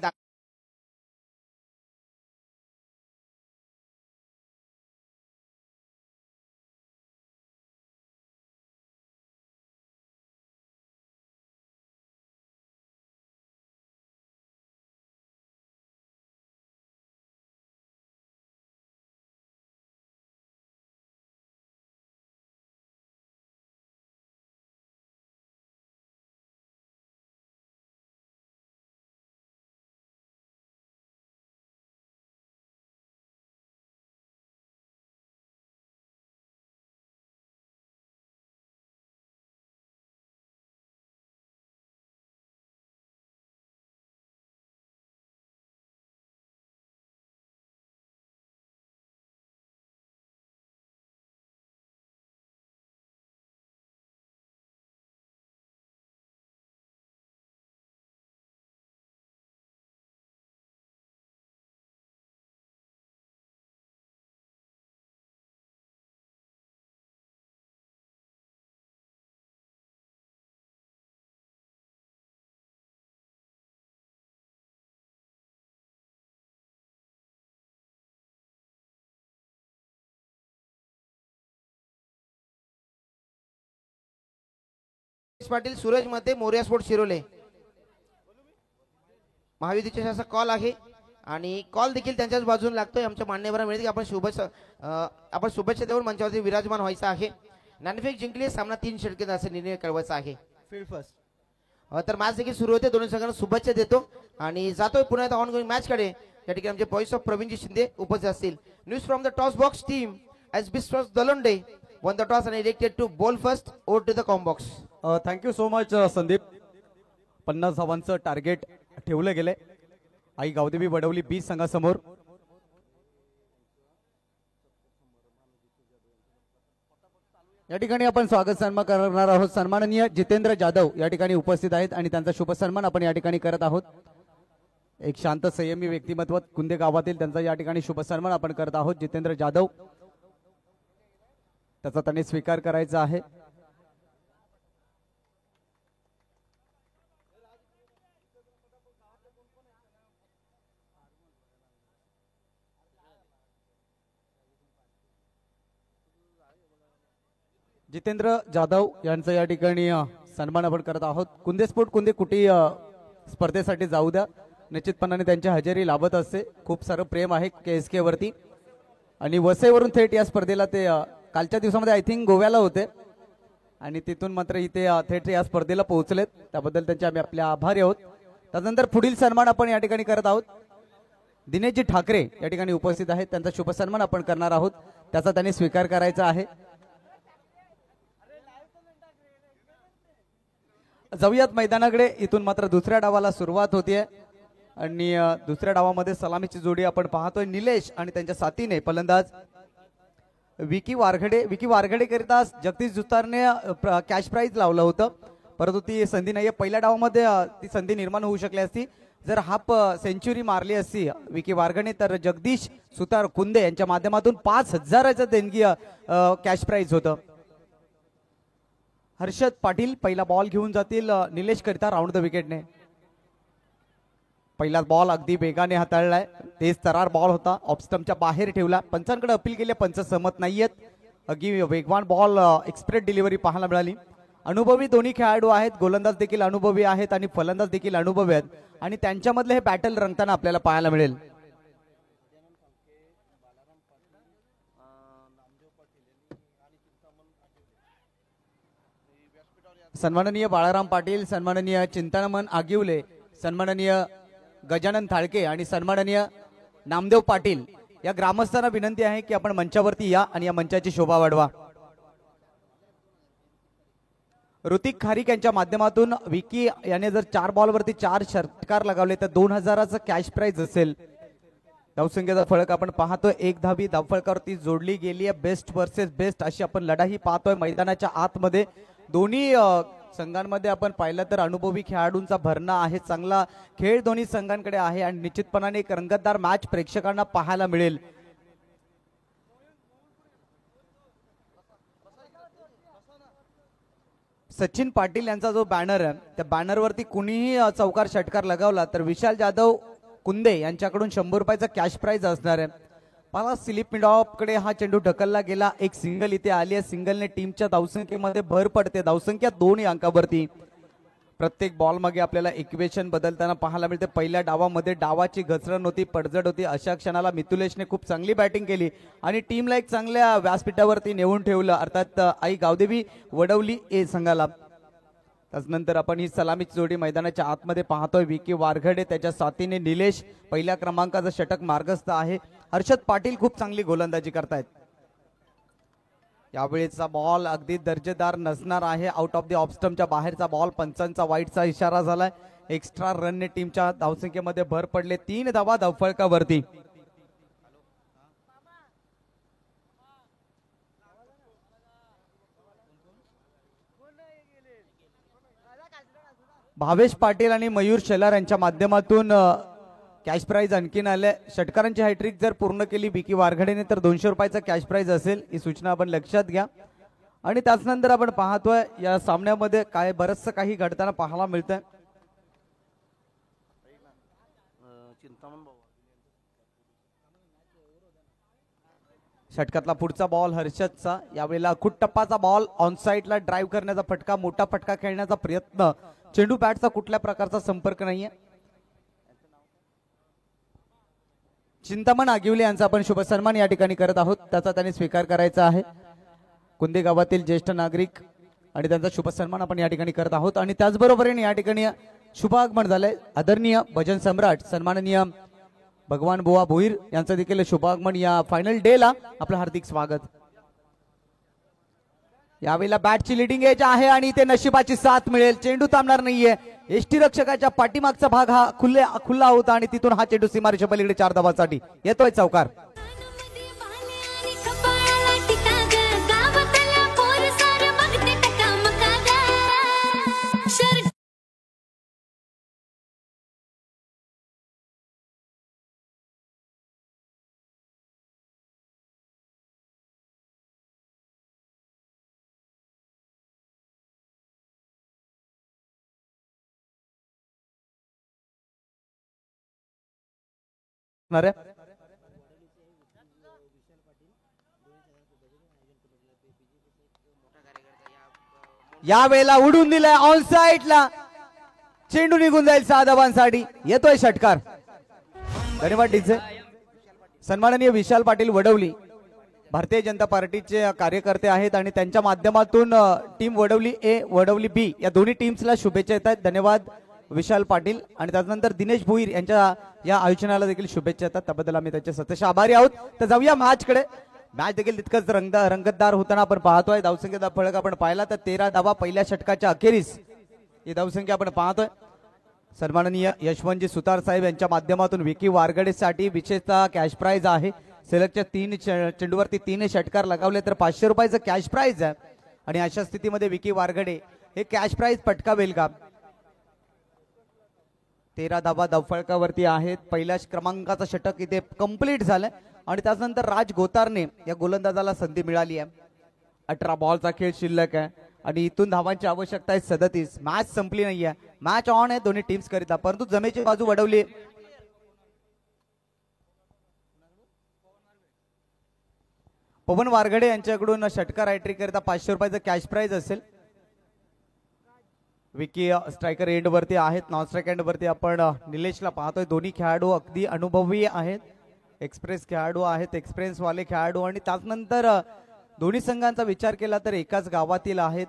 Speaker 2: पाटील सूरज मते मोरिया स्पोर्ट शिरोले महाविद्यालयाचा असा कॉल आहे आणि कॉल देखील त्यांच्याच बाजूने लागतोय. आमच्या मान्यवरांना मिळते की आपण शुभेच्छा देऊन मंचावरती विराजमान व्हायचं आहे. नाणेफेक जिंकली सामना 3 षटके असा निर्णय कळवायचा आहे.
Speaker 1: फील्ड फर्स्ट
Speaker 2: तर मॅच देखील सुरू होते. दोन्ही संघांना शुभेच्छा देतो आणि जातोय पुन्हा एकदा ऑनगोइंग मॅच कडे. या ठिकाणी आमचे व्हॉइस ऑफ प्रवीणजी शिंदे उपस्थित असतील. News from the toss box team S Bistros Dalonde won the toss and elected to bowl first. Over to the com box.
Speaker 1: Thank you so much Sandeep. 50 धावांचं टार्गेट ठेवलं गेलंय. आई गावदेवी वडवली 20 संघासमोर. या ठिकाणी आपण स्वागत सन्मान करणार आहोत. सन्माननीय जितेंद्र जाधव या ठिकाणी उपस्थित आहेत आणि त्यांचा शुभ सन्मान आपण या ठिकाणी करत आहोत. एक शांत संयमी व्यक्तिमत्व कुंदे गावातील त्यांचा या ठिकाणी शुभ सन्मान आपण करत आहोत. जितेंद्र जाधव त्याचा त्यांनी स्वीकार करायचा आहे. जितेंद्र जाधव यांचा या ठिकाणी सन्मान आपण करत आहोत. कुंदे स्पोर्ट कुंदे कुठे स्पर्धेसाठी जाऊ द्या, निश्चितपणाने त्यांची हजेरी लाभत असते. खूप सारं प्रेम आहे KSK वरती आणि वसईवरून थेट या स्पर्धेला ते कालच्या दिवसामध्ये आय थिंक गोव्याला होते आणि तिथून मात्र इथे थेट या स्पर्धेला पोहोचलेत. त्याबद्दल त्यांचे आम्ही आपले आभारी आहोत. त्यानंतर पुढील सन्मान आपण या ठिकाणी करत आहोत. दिनेशजी ठाकरे या ठिकाणी उपस्थित आहेत. त्यांचा शुभ सन्मान आपण करणार आहोत. त्याचा त्यांनी स्वीकार करायचा आहे. जाऊयात मैदानाकडे. इथून मात्र दुसऱ्या डावाला सुरुवात होतीये आणि दुसऱ्या डावामध्ये सलामीची जोडी आपण पाहतोय. निलेश आणि त्यांच्या साथीने फलंदाज विकी वारघडे करिता जगदीश जुतारने कॅश प्राइज लावलं होतं, परंतु ती संधी नाहीये. पहिल्या डावामध्ये ती संधी निर्माण होऊ शकली असती जर हाफ सेंचुरी मारली असती विकी वारघडे, तर जगदीश सुतार कुंदे यांच्या माध्यमातून 5,000चं देणगी कॅश प्राइज होतं. हर्षद पाटील पहिला बॉल घेऊन जातील निलेश करिता राऊंड द विकेटने. पहिला बॉल अगदी वेगाने हाताळलाय, तेज तरार बॉल होता, ऑफस्टम्पच्या बाहेर ठेवला. पंचांकडे अपील केले, पंच सहमत नाहीयेत. अगदी वेगवान बॉल, एक्सप्रेस डिलिव्हरी पाहायला मिळाली. अनुभवी दोन्ही खेळाडू आहेत, गोलंदाज देखील अनुभवी आहेत आणि फलंदाज देखील अनुभवी आहेत आणि त्यांच्यामधले हे बॅटल रंगताना आपल्याला पाहायला मिळेल. सन्माननीय बाळाराम पाटील, सन्माननीय चिंतामण आगिवले, सन्माननीय गजानन थाळके आणि सन्माननीय नामदेव पाटील या ग्रामस्थांना विनंती आहे की आपण मंचावरती या आणि या मंचाची शोभा वाढवा. ऋतिक खारीक यांच्या माध्यमातून विकी याने जर 4 बॉलवरती 4 षटकार लगावले तर 2,000चं कॅश प्राइज असेल. धावसंख्येचा फळक आपण पाहतोय, 1 धावी धावफळकावरती जोडली गेली आहे. बेस्ट वर्सेस बेस्ट अशी आपण लढाई पाहतोय मैदानाच्या आतमध्ये. दोन्ही संघांमध्ये आपण पाहिलं तर अनुभवी खेळाडूंचा भरणा आहे, चांगला खेळ दोन्ही संघांकडे आहे आणि निश्चितपणाने एक रंगतदार मॅच प्रेक्षकांना पाहायला मिळेल. सचिन पाटील यांचा जो बॅनर आहे त्या बॅनरवरती कुणीही चौकार षटकार लगावला तर विशाल जाधव कुंदे यांच्याकडून 100 रुपयाचा कॅश प्राइज असणार आहे. मला स्लिप मिडॉपकडे हा चेंडू ढकलला गेला, एक सिंगल इथे आली आहे. सिंगलने टीमच्या धावसंख्येमध्ये भर पडते, धावसंख्या 2 अंकावरती. प्रत्येक बॉल मागे आपल्याला इक्वेशन बदलताना पाहायला मिळते. पहिल्या डावामध्ये डावाची घसरण होती, पडझड होती, अशा क्षणाला मितुलेशने खूप चांगली बॅटिंग केली आणि टीमला एक चांगल्या व्यासपीठावरती नेऊन ठेवलं, अर्थात आई गावदेवी वडवली ए संघाला. त्यानंतर आपण ही सलामीची जोडी मैदानाच्या आतमध्ये पाहतोय. विकी वारघडे त्याच्या साथीने निलेश पहिल्या क्रमांकाचा षटक मार्गस्थ आहे. हर्षद पाटील खूप चांगली गोलंदाजी करतायत. यावेळेचा बॉल अगदी दर्जेदार नसणार आहे, आउट ऑफ द ऑफस्टम्पच्या बाहेरचा बॉल. पंचांचा वाईटचा इशारा झालाय. एक्स्ट्रा रनने टीमच्या धावसंख्येमध्ये भर पडले, 3 धावा धावफळकावरती. भावेश पाटील आणि मयूर शेलार यांच्या माध्यमातून कॅश प्राइज आणखीन आले. षटकारांची हॅट्रिक जर पूर्ण केली विकी वारघडेने तर 200 रुपयाचा कॅश प्राइज असेल, ही सूचना आपण लक्षात घ्या. आणि त्याचनंतर आपण पाहतोय या सामन्यामध्ये काय बरचसं काही घडताना पाहायला मिळतंय. षटकातला पुढचा बॉल हर्षदचा, यावेळेला अखूट टप्पाचा बॉल, ऑन साइडला ड्राईव्ह करण्याचा फटका, मोठा फटका खेळण्याचा प्रयत्न. चेंडू बॅटचा कुठल्या प्रकारचा संपर्क नाहीये. चिंतामण आगिवले यांचा आपण शुभ सन्मान या ठिकाणी करत आहोत, त्याचा त्यांनी स्वीकार करायचा आहे. कुंदे गावातील ज्येष्ठ नागरिक आणि त्यांचा शुभ सन्मान आपण या ठिकाणी करत आहोत. आणि त्याचबरोबरीने या ठिकाणी शुभ आगमन झालंय आदरणीय भजन सम्राट सन्माननीय भगवान बुवा भोईर यांचं देखील शुभ आगमन. या फायनल डे ला आपलं हार्दिक स्वागत. यावेळेला बॅटची लिडिंग एज आहे आणि इथे नशिबाची साथ मिळेल, चेंडू थांबणार नाहीये. एसटी रक्षकाच्या पाठीमागचा भाग हा खुला होता आणि तिथून हा चेंडू सीमारेषा पलीकडे 4 धावांसाठी येतोय चौकार. या वेळेला उडून दिलाय ऑन साइडला, चेंडू निघून जाईल 6 धावांसाठी, येतोय षटकार. धन्यवाद डीजे. सन्माननीय विशाल पाटील वडवली भारतीय जनता पार्टीचे कार्यकर्ते आहेत आणि त्यांच्या माध्यमातून टीम वडवली ए वडवली बी या दोन्ही टीम्सला शुभेच्छा येत आहेत. धन्यवाद विशाल पाटील. आणि त्यानंतर दिनेश भोईर यांच्या या आयोजनाला देखील शुभेच्छा येतात, त्याबद्दल आम्ही त्याचे सतत आभारी आहोत. तर जाऊया मॅचकडे. मॅच देखील तितकंच रंगतदार होताना आपण पाहतोय. धावसंख्येचा फळक आपण पाहिला तर 13 धावा पहिल्या षटकाच्या अखेरीस ही धावसंख्या आपण पाहतोय. सन्माननीय यशवंतजी सुतार साहेब यांच्या माध्यमातून विकी वारगडेसाठी विशेषतः कॅश प्राइज आहे. सलगच्या 3 चेंडूवरती 3 षटकार लगावले तर 500 रुपयाचं कॅश प्राइज आहे. आणि अशा स्थितीमध्ये विकी वारगडे हे कॅश प्राइज पटकावेल का? 13 धावा धावफलकावरती आहेत. पहिल्या क्रमांकाचा षटक इथे कंप्लीट झालाय आणि त्यानंतर राज गोतारने या गोलंदाजाला संधी मिळाली आहे. 18 बॉलचा खेळ शिल्लक आहे आणि इथून धावांची आवश्यकता आहे 37. मॅच संपली नाहीये, मॅच ऑन आहे दोन्ही टीम्स करिता, परंतु जमेची बाजू वडवली. पवन वारगडे यांच्याकडून षटकार हॅट्रिक करिता 500 रुपयाचं कॅश प्राइज असेल. विकी स्ट्रायकर एंड वरती आहेत. नॉन स्ट्रायक एंड वरती आपण निलेशला पाहतोय. दोन्ही खेळाडू अगदी अनुभवी आहेत, एक्सप्रेस खेळाडू आहेत, एक्सपिरियन्स वाले खेळाडू. आणि त्यानंतर दोन्ही संघांचा विचार केला तर एकाच गावातील आहेत.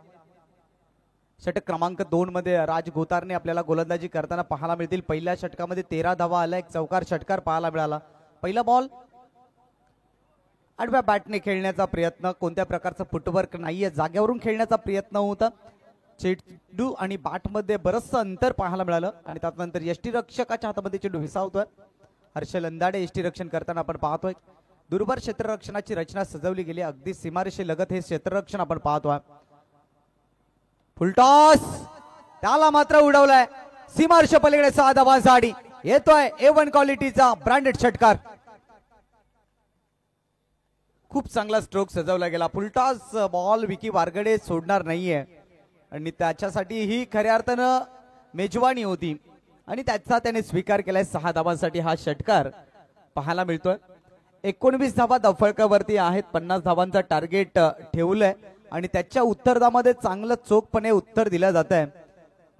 Speaker 1: षटक क्रमांक 2 मध्ये राज गोतारने आपल्याला गोलंदाजी करताना पाहायला मिळतील. पहिल्या षटकामध्ये 13 धावा आल्या, एक चौकार षटकार पाहायला मिळाला. पहिला बॉल आडव्या बॅटने खेळण्याचा प्रयत्न, कोणत्या प्रकारचा फुटवर्क नाहीये, जाग्यावरून खेळण्याचा प्रयत्न होता. चेंडू आणि बॅटमध्ये बरंचसं अंतर पाहायला मिळालं आणि त्यानंतर यष्टीरक्षकाच्या हातामध्ये चेंडू विसावतोय. हर्षल अंदाडे यष्टीरक्षण करताना आपण पाहतोय. दुर्भर क्षेत्ररक्षणाची रचना सजवली गेली, अगदी सीमारेषे लगत हे क्षेत्ररक्षण आपण पाहतोय. फुलटॉस त्याला मात्र उडवलाय. सीमारेषे पलीकडे 6 धावांसाठी येतोय A1 क्वालिटीचा ब्रँडेड षटकार. खूप चांगला स्ट्रोक सजवला गेला. फुलटॉस बॉल विकी वारगडे सोडणार नाहीये आणि त्याच्यासाठी ही खऱ्या अर्थानं मेजवानी होती आणि त्याचा त्याने स्वीकार केलाय. 6 धावांसाठी हा षटकार पाहायला मिळतोय. 19 धावा धावफलकावरती आहेत. 50 धावांचा टार्गेट ठेवलंय आणि त्याच्या उत्तरामध्ये चांगलं चोखपणे उत्तर दिलं जात आहे.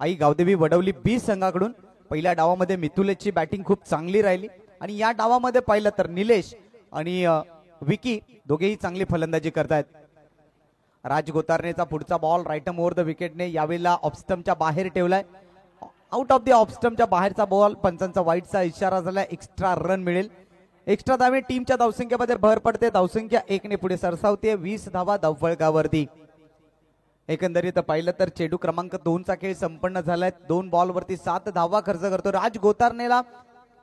Speaker 1: आई गावदेवी वडवली बी संघाकडून. पहिल्या डावामध्ये मिथुलेशची बॅटिंग खूप चांगली राहिली आणि या डावामध्ये पाहिलं तर निलेश आणि विकी दोघेही चांगली फलंदाजी करतायत. राज गोतारणेचा पुढचा बॉल राईट ओव्हर द विकेटने यावेळेला ऑफस्टमच्या बाहेर ठेवलाय. आउट ऑफ द ऑफस्टमच्या बाहेरचा बॉल, पंचांचा वाईटचा इशारा झाला. एक्स्ट्रा रन मिळेल. एक्स्ट्रा धावे टीमच्या धावसंख्येमध्ये भर पडते. धावसंख्या 1 ने पुढे सरसावते. 20 धावा धावफलकावरती. एकंदरीत पाहिलं तर चेंडू क्रमांक 2 चा खेळ संपन्न झालाय. 2 बॉलवरती 7 धावा खर्च करतो राज गोतारणेला.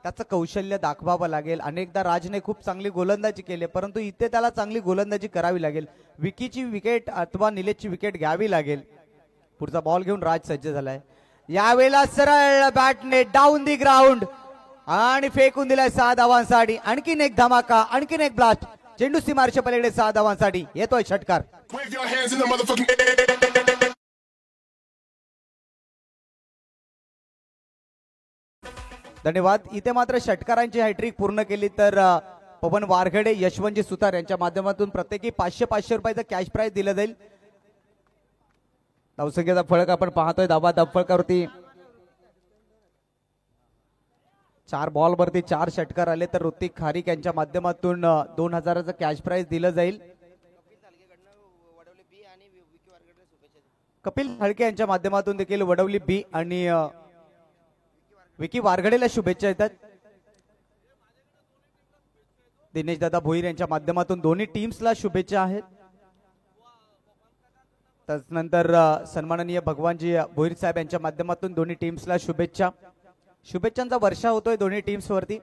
Speaker 1: त्याचं कौशल्य दाखवावं लागेल. अनेकदा राजने खूप चांगली गोलंदाजी केली, परंतु इथे त्याला चांगली गोलंदाजी करावी लागेल. विकीची विकेट अथवा निलेशची विकेट घ्यावी लागेल. पुढचा बॉल घेऊन राज सज्ज झालाय. यावेळेला सरळ बॅटने डाऊन दी ग्राउंड आणि फेकून दिलाय 6 धावांसाठी. आणखीन एक धमाका, आणखीन एक ब्लास्ट. चेंडू सीमारेषे पलीकडे 6 धावांसाठी येतोय षटकार. धन्यवाद. इथे मात्र षटकारांची हॅट्रिक पूर्ण केली तर पवन वारगडे, यशवंतजी सुतार यांच्या माध्यमातून प्रत्येकी 500 रुपयाचं कॅश प्राइज दिलं जाईल. धावसंख्येचा फळक आपण पाहतोय. धावा धावफलकावरती 4 बॉलवरती 4 षटकार आले तर ऋतिक खारीक यांच्या माध्यमातून 2000चं कॅश प्राइज दिलं जाईल. कपिल हळके यांच्या माध्यमातून देखील वडवली बी आणि विकी वारगडेला शुभेच्छा येतात. दिनेश दादा भोईर यांच्या माध्यमातून दोन्ही टीम्सला शुभेच्छा आहेत. त्यानंतर सन्माननीय भगवानजी भोईर साहेब यांच्या माध्यमातून दोन्ही टीम्सला शुभेच्छा. शुभेच्छांचा वर्षा होतोय दोन्ही टीम्स वरती.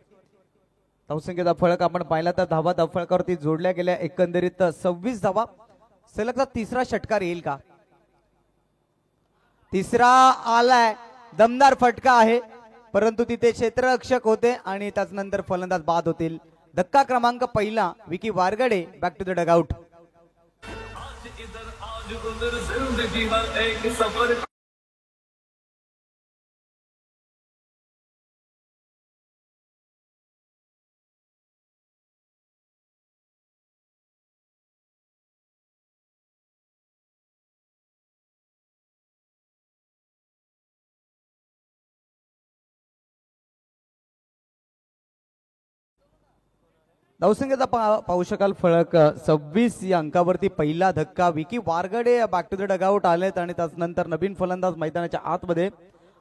Speaker 1: धावसंख्येचा फळक आपण पाहिला तर धावा धावफलकावरती जोडल्या गेल्या. एकंदरीत 26 धावा. सलगचा तिसरा षटकार येईल का? तिसरा आलाय. दमदार फटका आहे, परंतु तिथे क्षेत्ररक्षक होते आणि त्यानंतर फलंदाज बाद होतील. धक्का क्रमांक पहिला Vicky Wargade back to the dugout. धावसंख्येचा पाहू शकाल फळक 26 या अंकावरती पहिला धक्का. Vicky Wargade back to the dugout आलेत आणि त्यानंतर नवीन फलंदाज मैदानाच्या आतमध्ये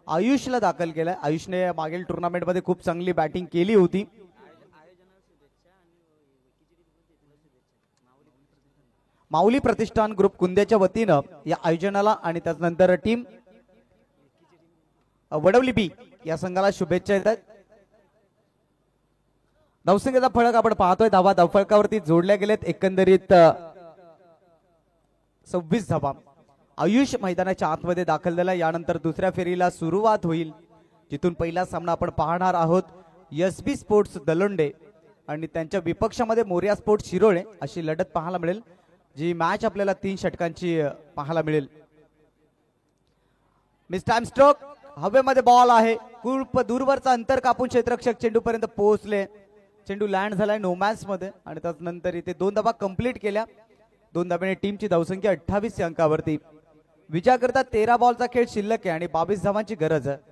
Speaker 1: आयुषला दाखल केलाय. आयुषने मागील टुर्नामेंटमध्ये खूप चांगली बॅटिंग केली होती. माऊली प्रतिष्ठान ग्रुप कुंद्याच्या वतीनं या आयोजनाला आणि त्यानंतर टीम वडवली बी या संघाला शुभेच्छा येतात. धावसंख्येचा फलक आपण पाहतोय. धावा धावफलकावरती जोडल्या गेलेत. एकंदरीत 26 धावा. आयुष मैदानाच्या आतमध्ये दाखल झाला. यानंतर दुसऱ्या फेरीला सुरुवात होईल, जिथून पहिला सामना आपण पाहणार आहोत. एसबी स्पोर्ट्स दलोंडे आणि त्यांच्या विपक्षामध्ये मोरिया स्पोर्ट्स शिरोळे अशी लढत पाहायला मिळेल, जी मॅच आपल्याला 3 षटकांची पाहायला मिळेल. मिस टाइम स्ट्रोक हवेमध्ये बॉल आहे. खूप दूरवरचा अंतर कापून क्षेत्ररक्षक चेंडू पर्यंत पोहोचले. चेंडू लँड झालाय नोमॅन्स मध्ये आणि त्यानंतर इथे 2 धावा कंप्लीट केल्या. 2 धाब्याने टीमची धावसंख्या 28 अंकावरती. विजयाकरता 13 बॉलचा खेळ शिल्लक आहे आणि 22 धावांची गरज आहे.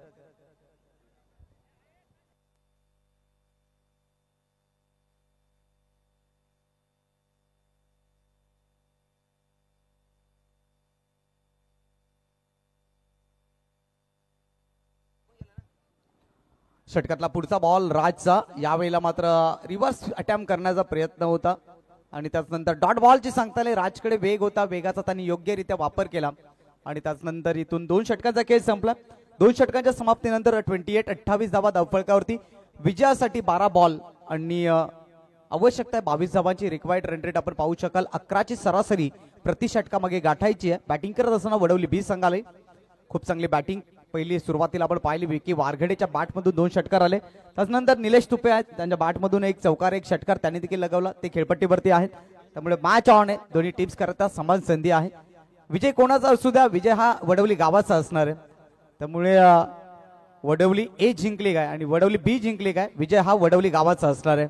Speaker 1: षटकातला पुढचा बॉल राजचा. यावेळेला मात्र रिव्हर्स अटेम्प्ट करण्याचा प्रयत्न होता आणि त्यानंतर डॉट बॉलची सांगता आली. राजकडे वेग होता. वेगाचा त्यांनी योग्यरित्या वापर केला आणि त्यानंतर इथून 2 षटकांचा खेळ संपला. 2 षटकांच्या समाप्तीनंतर 28 धावा धावफलकावरती. विजयासाठी 12 बॉल आणि आवश्यकता आहे 22 धावांची. रिक्वायर्ड रन रेट आपण पाहू शकाल 11ची सरासरी प्रति षटकामागे गाठायची आहे. बॅटिंग करत असताना वडवली बी संघाला खूप चांगली बॅटिंग पहिली सुरुवातीला आपण पाहिली. विकी वारघडेच्या बॅटमधून 2 षटकार आले. त्यानंतर निलेश तुपे आहेत, त्यांच्या बॅटमधून 1 चौकार 1 षटकार त्यांनी देखील लगावला. ते खेळपट्टीवरती आहेत, त्यामुळे मॅच ऑन आहे. दोन्ही टीम्स करता समान संधी आहे. विजय कोणाचा असू द्या, विजय हा वडवली गावाचा असणार आहे. त्यामुळे वडवली ए जिंकली काय आणि वडवली बी जिंकली काय, विजय हा वडवली गावाचा असणार आहे.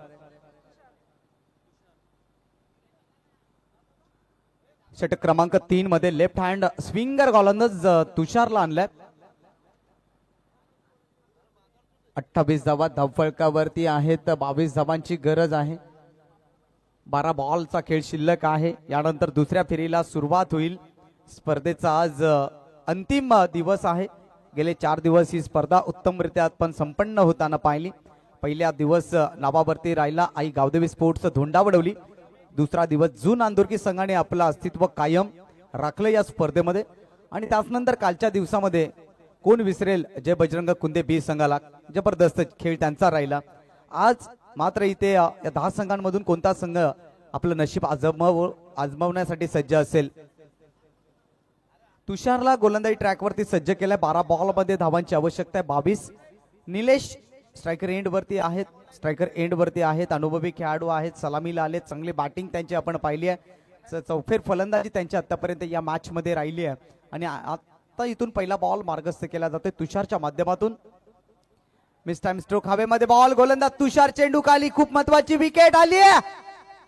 Speaker 1: षटक क्रमांक 3 मध्ये लेफ्ट हँड स्विंगर गोलंदाज तुषारला आणलाय. 28 धावा धावफलकावरती आहेत. 22 धावांची गरज आहे. 12 बॉलचा खेळ शिल्लक आहे. यानंतर दुसऱ्या फेरीला सुरुवात होईल. स्पर्धेचा आज अंतिम दिवस आहे. गेले 4 दिवस ही स्पर्धा उत्तमरित्या आपण संपन्न होताना पाहिली. पहिला दिवस नावावरती राहिला आई गावदेवी स्पोर्ट्स धोंडा वडवली. दुसरा दिवस जून आंदोरकी संघाने आपलं अस्तित्व कायम राखलं या स्पर्धेमध्ये आणि त्यानंतर कालच्या दिवसामध्ये कोण विसरेल जय बजरंग कुंदे बी संघाला. जबरदस्त खेळ त्यांचा राहिला. आज मात्र इथे या 10 संघांमधून कोणता संघ आपलं नशीब आजमावण्यासाठी सज्ज असेल. तुषारला गोलंदाजी ट्रॅकवरती सज्ज केलाय. 12 बॉल मध्ये धावांची आवश्यकता आहे. 22. निलेश स्ट्रायकर एंड वरती आहेत. अनुभवी खेळाडू आहेत. सलामीला आले. चांगली बॅटिंग त्यांची आपण पाहिली आहे. चौफेर फलंदाजी त्यांची आतापर्यंत या मॅच मध्ये राहिली आहे आणि आता इथून पहिला बॉल मार्गस्थ केला जातोय तुषारच्या माध्यमातून. मिस टाइम स्ट्रोक हवेमध्ये बॉल. गोलंदाज तुषार. चेंडू खाली. खूप महत्वाची विकेट आली आहे.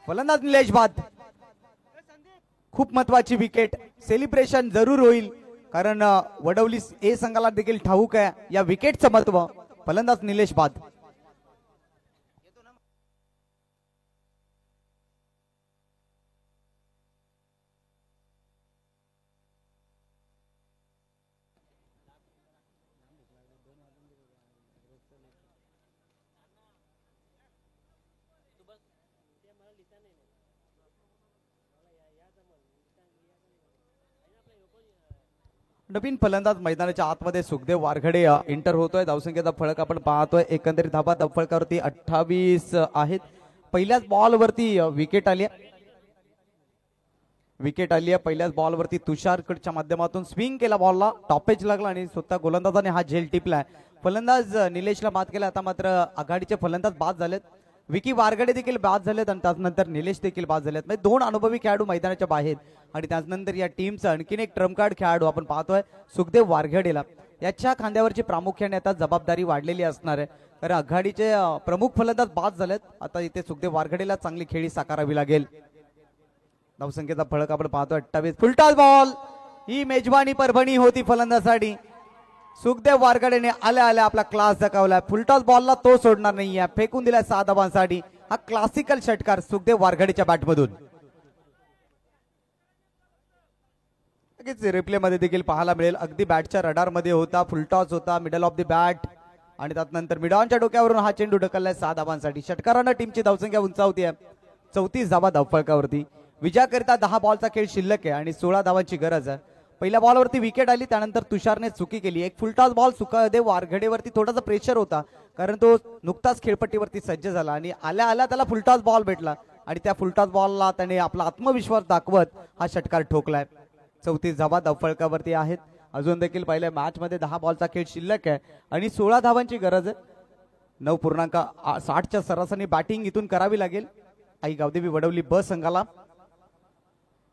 Speaker 1: फलंदाज निलेश बाद. खूप महत्वाची विकेट. सेलिब्रेशन जरूर होईल कारण वडवली ए संघाला देखील ठाऊक आहे या विकेटचं महत्व. फलंदाज निलेश बाद. नवीन फलंदाज मैदानाच्या आतमध्ये सुखदेव वारघडे एंटर होतोय. धावसंख्येचा फलक आपण पाहतोय. एकंदरीत धावा धावफलकावरती 28 आहेत. पहिल्याच बॉलवरती विकेट आली आहे. पहिल्याच बॉलवरती तुषारकडच्या माध्यमातून स्विंग केला. बॉलला टॉपेज लागला आणि स्वतः गोलंदाजाने हा झेल टिपलाय. फलंदाज निलेशला बाद केला. आता मात्र आघाडीचे फलंदाज बाद झालेत. विकी वारगडे देखील बाद झालेत आणि त्यानंतर निलेश देखील बाद झालेत. म्हणजे 2 अनुभवी खेळाडू मैदानाच्या बाहेर आणि त्यानंतर या टीमचा आणखीन एक ट्रम्प कार्ड खेळाडू आपण पाहतोय सुखदेव वारघडेला. याच्या खांद्यावरची प्रामुख्याने आता जबाबदारी वाढलेली असणार आहे कारण आघाडीचे प्रमुख फलंदाज बाद झालेत. आता इथे सुखदेव वारघडेला चांगली खेळी साकारावी लागेल. धावसंख्येचा फलक आपण पाहतोय 28. Full toss ball. ही मेजबानी परभणी होती फलंदाजासाठी. सुखदेव वारगडेने आल्या आपला क्लास दाखवलाय. फुलटॉस बॉलला तो सोडणार नाहीये. फेकून दिलाय 6 धावांसाठी. हा क्लासिकल षटकार सुखदेव वारगडेच्या बॅटमधून. रिप्ले मध्ये देखील पाहायला मिळेल. अगदी बॅटच्या रडार मध्ये होता. फुलटॉस होता. मिडल ऑफ द बॅट आणि त्यानंतर मिडॉनच्या डोक्यावरून हा चेंडू ढकललाय 6 धावांसाठी. षटकारानं टीमची धावसंख्या उंचावती आहे 34 धावा धावफलकावरती. विजयाकरिता 10 बॉलचा खेळ शिल्लक आहे आणि 16 धावांची गरज आहे. पहिल्या बॉलवरती विकेट आली, त्यानंतर तुषारने चुकी केली. एक फुलटॉस बॉल सुखदेव वारघडेवरती थोडासा प्रेशर होता, कारण तो नुकताच खेळपट्टीवरती सज्ज झाला आणि आल्या आल्या त्याला फुलटॉस बॉल भेटला आणि त्या फुलटॉस बॉलला त्याने आपला आत्मविश्वास दाखवत हा षटकार ठोकलाय. 34 धावा धावफलकावरती आहेत. अजून देखील पहिल्या मॅच मध्ये 10 बॉलचा खेळ शिल्लक आहे आणि 16 धावांची गरज आहे. 9.60च्या सरासरी बॅटिंग इथून करावी लागेल आई गावदेवी वडवली ब संघाला.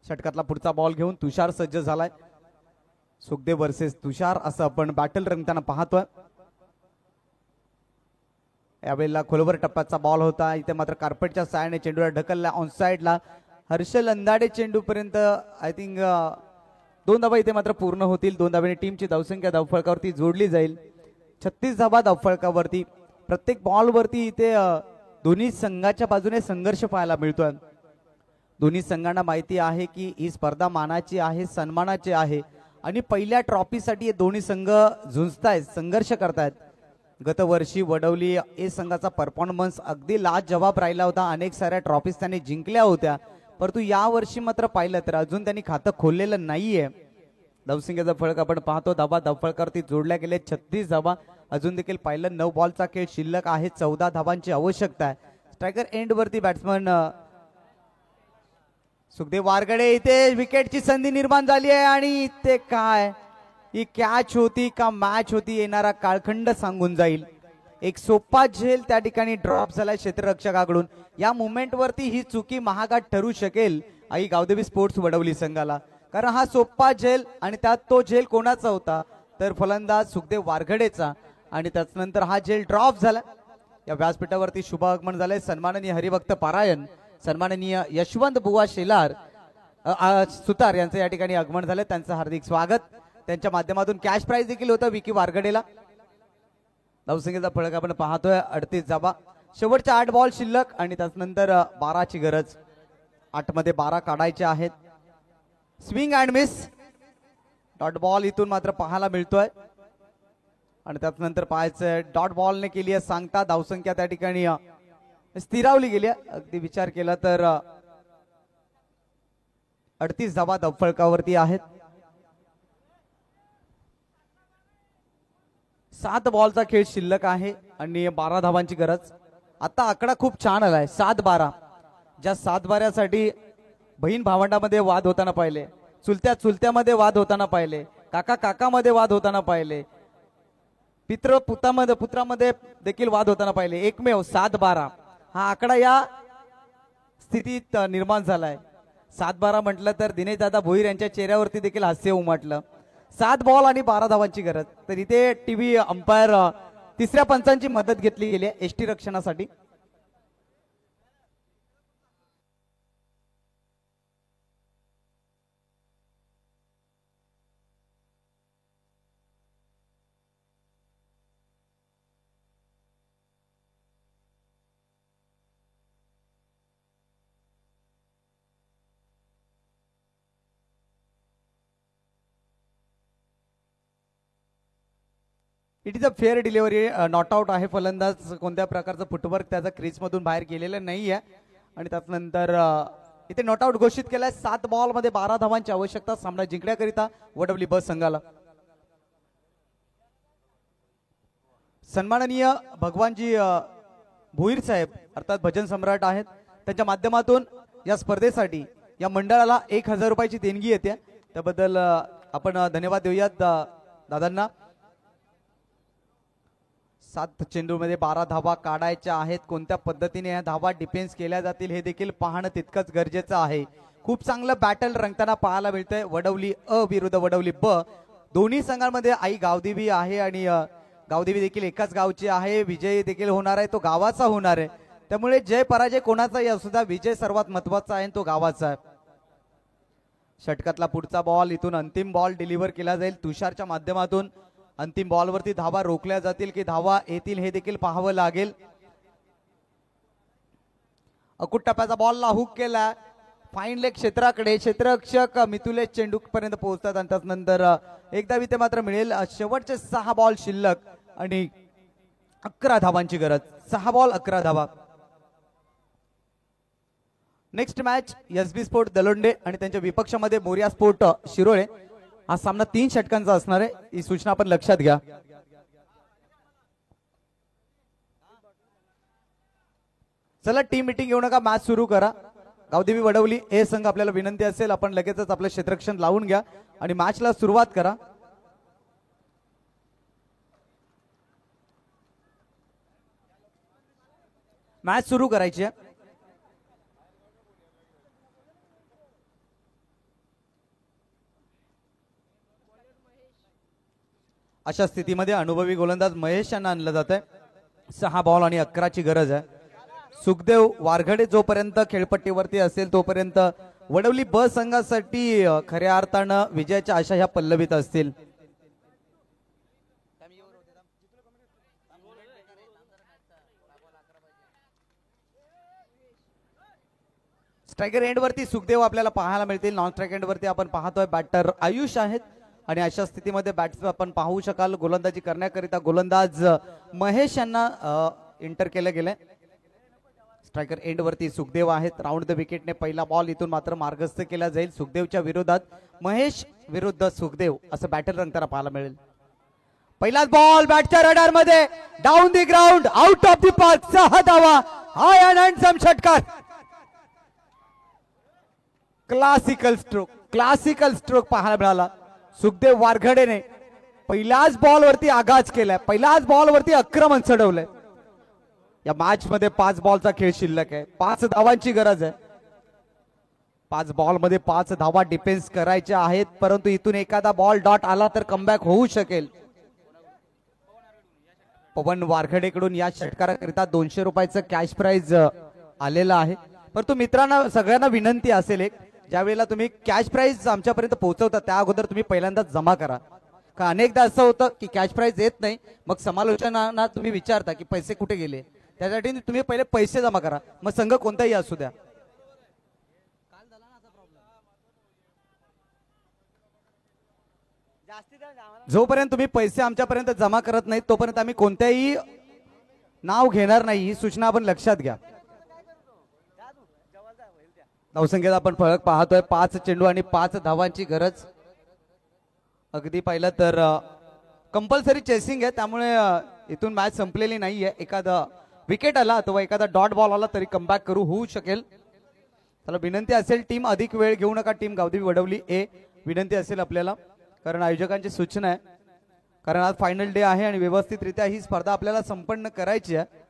Speaker 1: षटकातला पुढचा बॉल घेऊन तुषार सज्ज झालाय. सुखदेव वर्सेस तुषार असं आपण बॅटल रंगताना पाहतोय. यावेळेला खोलवर टप्प्याचा बॉल होता, इथे मात्र कार्पेटच्या साहाय्याने चेंडूला ढकलला ऑन साइडला. हर्षल अंदाडे चेंडू पर्यंत आय थिंक 2 धावा इथे मात्र पूर्ण होतील. 2 धावांनी टीमची धावसंख्या धावफलकावरती जोडली जाईल. 36 धावा धावफलकावरती. प्रत्येक बॉलवरती इथे दोन्ही संघाच्या बाजूने संघर्ष पाहायला मिळतोय. दोन्ही संघांना माहिती आहे की ही स्पर्धा मानाची आहे, सन्मानाची आहे आणि पहिल्या ट्रॉफीसाठी हे दोन्ही संघ झुंजतायत, संघर्ष करतायत. गतवर्षी वडवली ए संघाचा परफॉर्मन्स अगदी लाजवाब राहिला होता. अनेक साऱ्या ट्रॉफीज त्यांनी जिंकल्या होत्या, परंतु या वर्षी मात्र पाहिलं तर अजून त्यांनी खातं खोललेलं नाहीये. धावसंख्येचा फळक आपण पाहतो. धावा धावफलकावरती जोडल्या गेले 36 धावा. अजून देखील पाहिलं 9 बॉलचा खेळ शिल्लक आहे. 14 धावांची आवश्यकता आहे. स्ट्रायकर एंड वरती बॅट्समन सुखदेव वारगडे. इथे विकेटची संधी निर्माण झाली आहे आणि इथे काय ही कॅच होती का मॅच होती येणारा काळखंड सांगून जाईल. एक सोपा झेल त्या ठिकाणी ड्रॉप झालाय क्षेत्ररक्षकाकडून. या मुवमेंट वरती ही चुकी महागात ठरू शकेल आई गावदेवी स्पोर्ट्स वडवली संघाला, कारण हा सोपा झेल आणि त्यात तो झेल कोणाचा होता तर फलंदाज सुखदेव वारघडेचा आणि त्यानंतर हा झेल ड्रॉप झाला. या व्यासपीठावरती शुभ आगमन झालंय. सन्माननीय हरिभक्त पारायण, सन्माननीय यशवंत बुवा शेलार सुतार यांचं या ठिकाणी आगमन झालं. त्यांचं हार्दिक स्वागत. त्यांच्या माध्यमातून कॅश प्राइज देखील होतं विकी वारगडेला. धावसंख्येचा फळक आपण पाहतोय 38 धावा. शेवटच्या 8 बॉल शिल्लक आणि त्यानंतर 12ची गरज. 8 मध्ये 12 काढायचे आहेत. Swing and miss dot ball इथून मात्र पाहायला मिळतोय आणि त्यानंतर पाहायचं डॉट बॉलने केली आहे सांगता. धावसंख्या त्या ठिकाणी स्थिरावली गेली. अगदी विचार केला तर 38 धावा धावफलकावरती आहेत. 7 बॉलचा खेळ शिल्लक आहे आणि 12 धावांची गरज. आता आकडा खूप छान आलाय 7-12. ज्या 7-12साठी बहीण भावंडामध्ये वाद होताना पाहिले, चुलत्या चुलत्यामध्ये वाद होताना पाहिले, काका काकामध्ये वाद होताना पाहिले, पित्र पुत्रामध्ये देखील वाद होताना पाहिले. एकमेव 7-12 हा आकडा या स्थितीत निर्माण झालाय. 7-12 म्हटलं तर दिनेश दादा भोईर यांच्या चेहऱ्यावरती देखील हास्य उमटलं. 7 बॉल आणि 12 धावांची गरज. तर इथे टीव्ही अंपायर तिसऱ्या पंचांची मदत घेतली गेली आहे एसटी रक्षणासाठी. It is a fair delivery. Not out आहे. फलंदाज कोणत्या प्रकारचं फुटवर्क त्याचा क्रीज मधून बाहेर गेलेलं नाहीये आणि त्यानंतर इथे नॉट आउट घोषित केलाय. 7 बॉल मध्ये 12 धावांची आवश्यकता सामना जिंकण्याकरिता वडवली बस संघाला. सन्माननीय भगवानजी भोईर साहेब अर्थात भजन सम्राट आहेत, त्यांच्या माध्यमातून या स्पर्धेसाठी या मंडळाला 1000 रुपयाची देणगी येते. त्याबद्दल आपण धन्यवाद देऊयात दादांना. 7 चेंडूमध्ये 12 धावा काढायच्या आहेत. कोणत्या पद्धतीने या धावा डिफेन्स केल्या जातील हे देखील पाहणं तितकंच गरजेचं आहे. खूप चांगलं बॅटल रंगताना पाहायला मिळतंय. वडवली अ विरुद्ध वडवली ब. दोन्ही संघांमध्ये आई गावदेवी आहे आणि गावदेवी देखील एकाच गावची आहे. विजय देखील होणार आहे, तो गावाचा होणार आहे. त्यामुळे जय पराजय कोणाचाही असू द्या, विजय सर्वात महत्वाचा आहे, तो गावाचा आहे. षटकातला पुढचा बॉल इथून अंतिम बॉल डिलिव्हर केला जाईल तुषारच्या माध्यमातून. अंतिम बॉलवरती धावा रोखल्या जातील की धावा येतील हे देखील पाहावं लागेल. अकुट टप्प्याचा बॉलला हुक केला फाईन लेग क्षेत्राकडे. क्षेत्ररक्षक मितुलेश चेंडू पर्यंत पोहोचतात आणि त्यानंतर एकदा विते मात्र मिळेल. शेवटचे 6 बॉल शिल्लक आणि 11 धावांची गरज. 6 बॉल 11 धावा. Next match SB sport Dalonde आणि त्यांच्या विपक्षामध्ये मोरिया स्पोर्ट शिरोळे. हा सामना 3 षटकांचा असणार आहे, ही सूचना आपण लक्षात घ्या. चला टीम मीटिंग घेऊ नका, मॅच सुरू करा. गावदेवी वडवली ए संघ आपल्याला विनंती असेल आपण लगेचच आपलं क्षेत्ररक्षण लावून घ्या आणि मॅचला सुरुवात करा. मॅच सुरू करायची आहे. अशा स्थितीमध्ये अनुभवी गोलंदाज महेश यांना आणलं जात आहे. 6 बॉल आणि 11ची गरज आहे. सुखदेव वारघडे जोपर्यंत खेळपट्टीवरती असेल तोपर्यंत वडवली ब संघासाठी खऱ्या अर्थानं विजयाच्या आशा ह्या पल्लवित असतील. स्ट्रायकर एंड वरती सुखदेव आपल्याला पाहायला मिळतील. नॉन स्ट्रायक एंड वरती आपण पाहतोय बॅटर आयुष आहेत आणि अशा स्थितीमध्ये बॅट्समॅन आपण पाहू शकाल गोलंदाजी करण्याकरिता गोलंदाज महेश यांना इंटर केलं गेलंय. स्ट्रायकर एंड वरती सुखदेव आहेत. राऊंड द विकेटने पहिला बॉल इथून मात्र मार्गस्थ केला जाईल. सुखदेवच्या विरोधात महेश विरुद्ध सुखदेव असं बॅटर रंगताना पाहायला मिळेल. पहिलाच बॉल बॅटच्या रडार मध्ये down the ground out of the park. 6 धावा. हाय अँड हँडसम षटकार. क्लासिकल स्ट्रोक पाहायला मिळाला. सुखदेव वारघडेने पहिल्याच बॉल वरती आघात केलाय. पहिल्याच बॉल वरती आक्रमण चढवलंय. या मॅच मध्ये 5 बॉलचा खेळ शिल्लक आहे. 5 धावांची गरज आहे. 5 बॉल मध्ये 5 धावा डिफेन्स करायच्या आहेत, परंतु इथून एखादा बॉल डॉट आला तर कमबॅक होऊ शकेल. पवन वारघडेकडून या षटकाराकरिता 200 रुपयाचं कॅश प्राइज आलेलं आहे. परंतु मित्रांना सगळ्यांना विनंती असेल एक, ज्या वेळेला तुम्ही कॅश प्राइज आमच्यापर्यंत पोहोचवता त्या अगोदर तुम्ही पहिल्यांदा जमा करा. का अनेकदा असं होतं की कॅश प्राइज येत नाही, मग समालोचनांना तुम्ही विचारता की पैसे कुठे गेले. त्यासाठी तुम्ही पहिले पैसे जमा करा, मग संघ कोणताही असू द्या. जोपर्यंत तुम्ही पैसे आमच्यापर्यंत जमा करत नाहीत तोपर्यंत आम्ही कोणत्याही नाव घेणार नाही, ही सूचना आपण लक्षात घ्या. धावसंख्येत आपण फरक पाहतोय. 5 चेंडू आणि 5 धावांची गरज. अगदी पाहिलं तर कंपल्सरी चेसिंग आहे, त्यामुळे इथून मॅच संपलेली नाहीये. एखादा विकेट आला अथवा एखादा डॉट बॉल आला तरी कमबॅक करू होऊ शकेल. त्याला विनंती असेल टीम अधिक वेळ घेऊ नका. टीम गावदेवी वडवली ए विनंती असेल आपल्याला, कारण आयोजकांची सूचना आहे, कारण आज फायनल डे आहे आणि व्यवस्थितरित्या ही स्पर्धा आपल्याला संपन्न करायची आहे.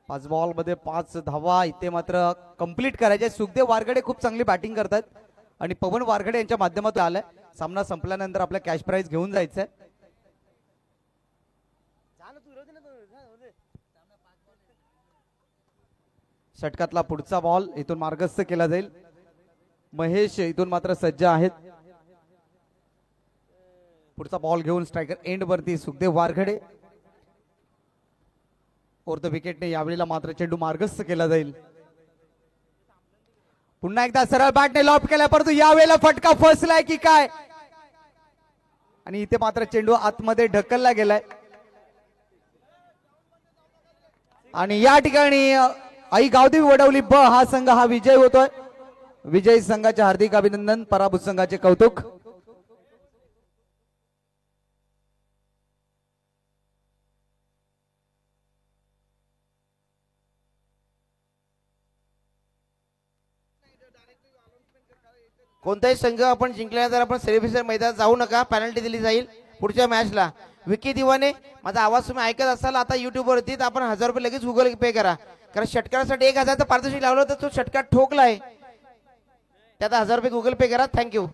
Speaker 1: 5 बॉल मध्ये 5 धावा इथे मात्र कंप्लीट करायचे. सुखदेव वारघडे खूप चांगली बॅटिंग करतात आणि पवन वारघडे यांच्या माध्यमातून आलाय. सामना संपल्यानंतर आपला कॅश प्राइज घेऊन जायचंय. षटकातला पुढचा बॉल इथून मार्गस्थ केला जाईल. महेश इथून मात्र सज्ज आहेत. पुढचा बॉल घेऊन स्ट्रायकर एंड वरती सुखदेव वारघडे. फोर्थ विकेटने यावेळेला मात्र चेंडू मार्गस्थ केला जाईल. पुन्हा एकदा सरळ बॅटने लॉफ्ट केला, परंतु यावेळेला फटका फसलाय की काय, आणि इथे मात्र चेंडू आतमध्ये ढकलला गेलाय. आणि या ठिकाणी आई गावदेवी वडवली ब हा संघ हा विजय होतोय. विजयी संघाचे हार्दिक अभिनंदन, पराभूत संघाचे कौतुक.
Speaker 2: कोणताही संघ आपण जिंकल्यानंतर आपण सेलिब्रेशन मैदानात जाऊ नका, पेनल्टी दिली जाईल पुढच्या मॅचला. विकी दिवाने माझा आवाज तुम्ही ऐकत असाल आता युट्यूब वरती, तर आपण 1000 रुपये लगेच गुगल पे करा, कारण षटकारासाठी 1000 पारितोषिक लावलं तर तो षटकार ठोकलाय. त्यात 1000 रुपये गुगल पे करा. थँक्यू.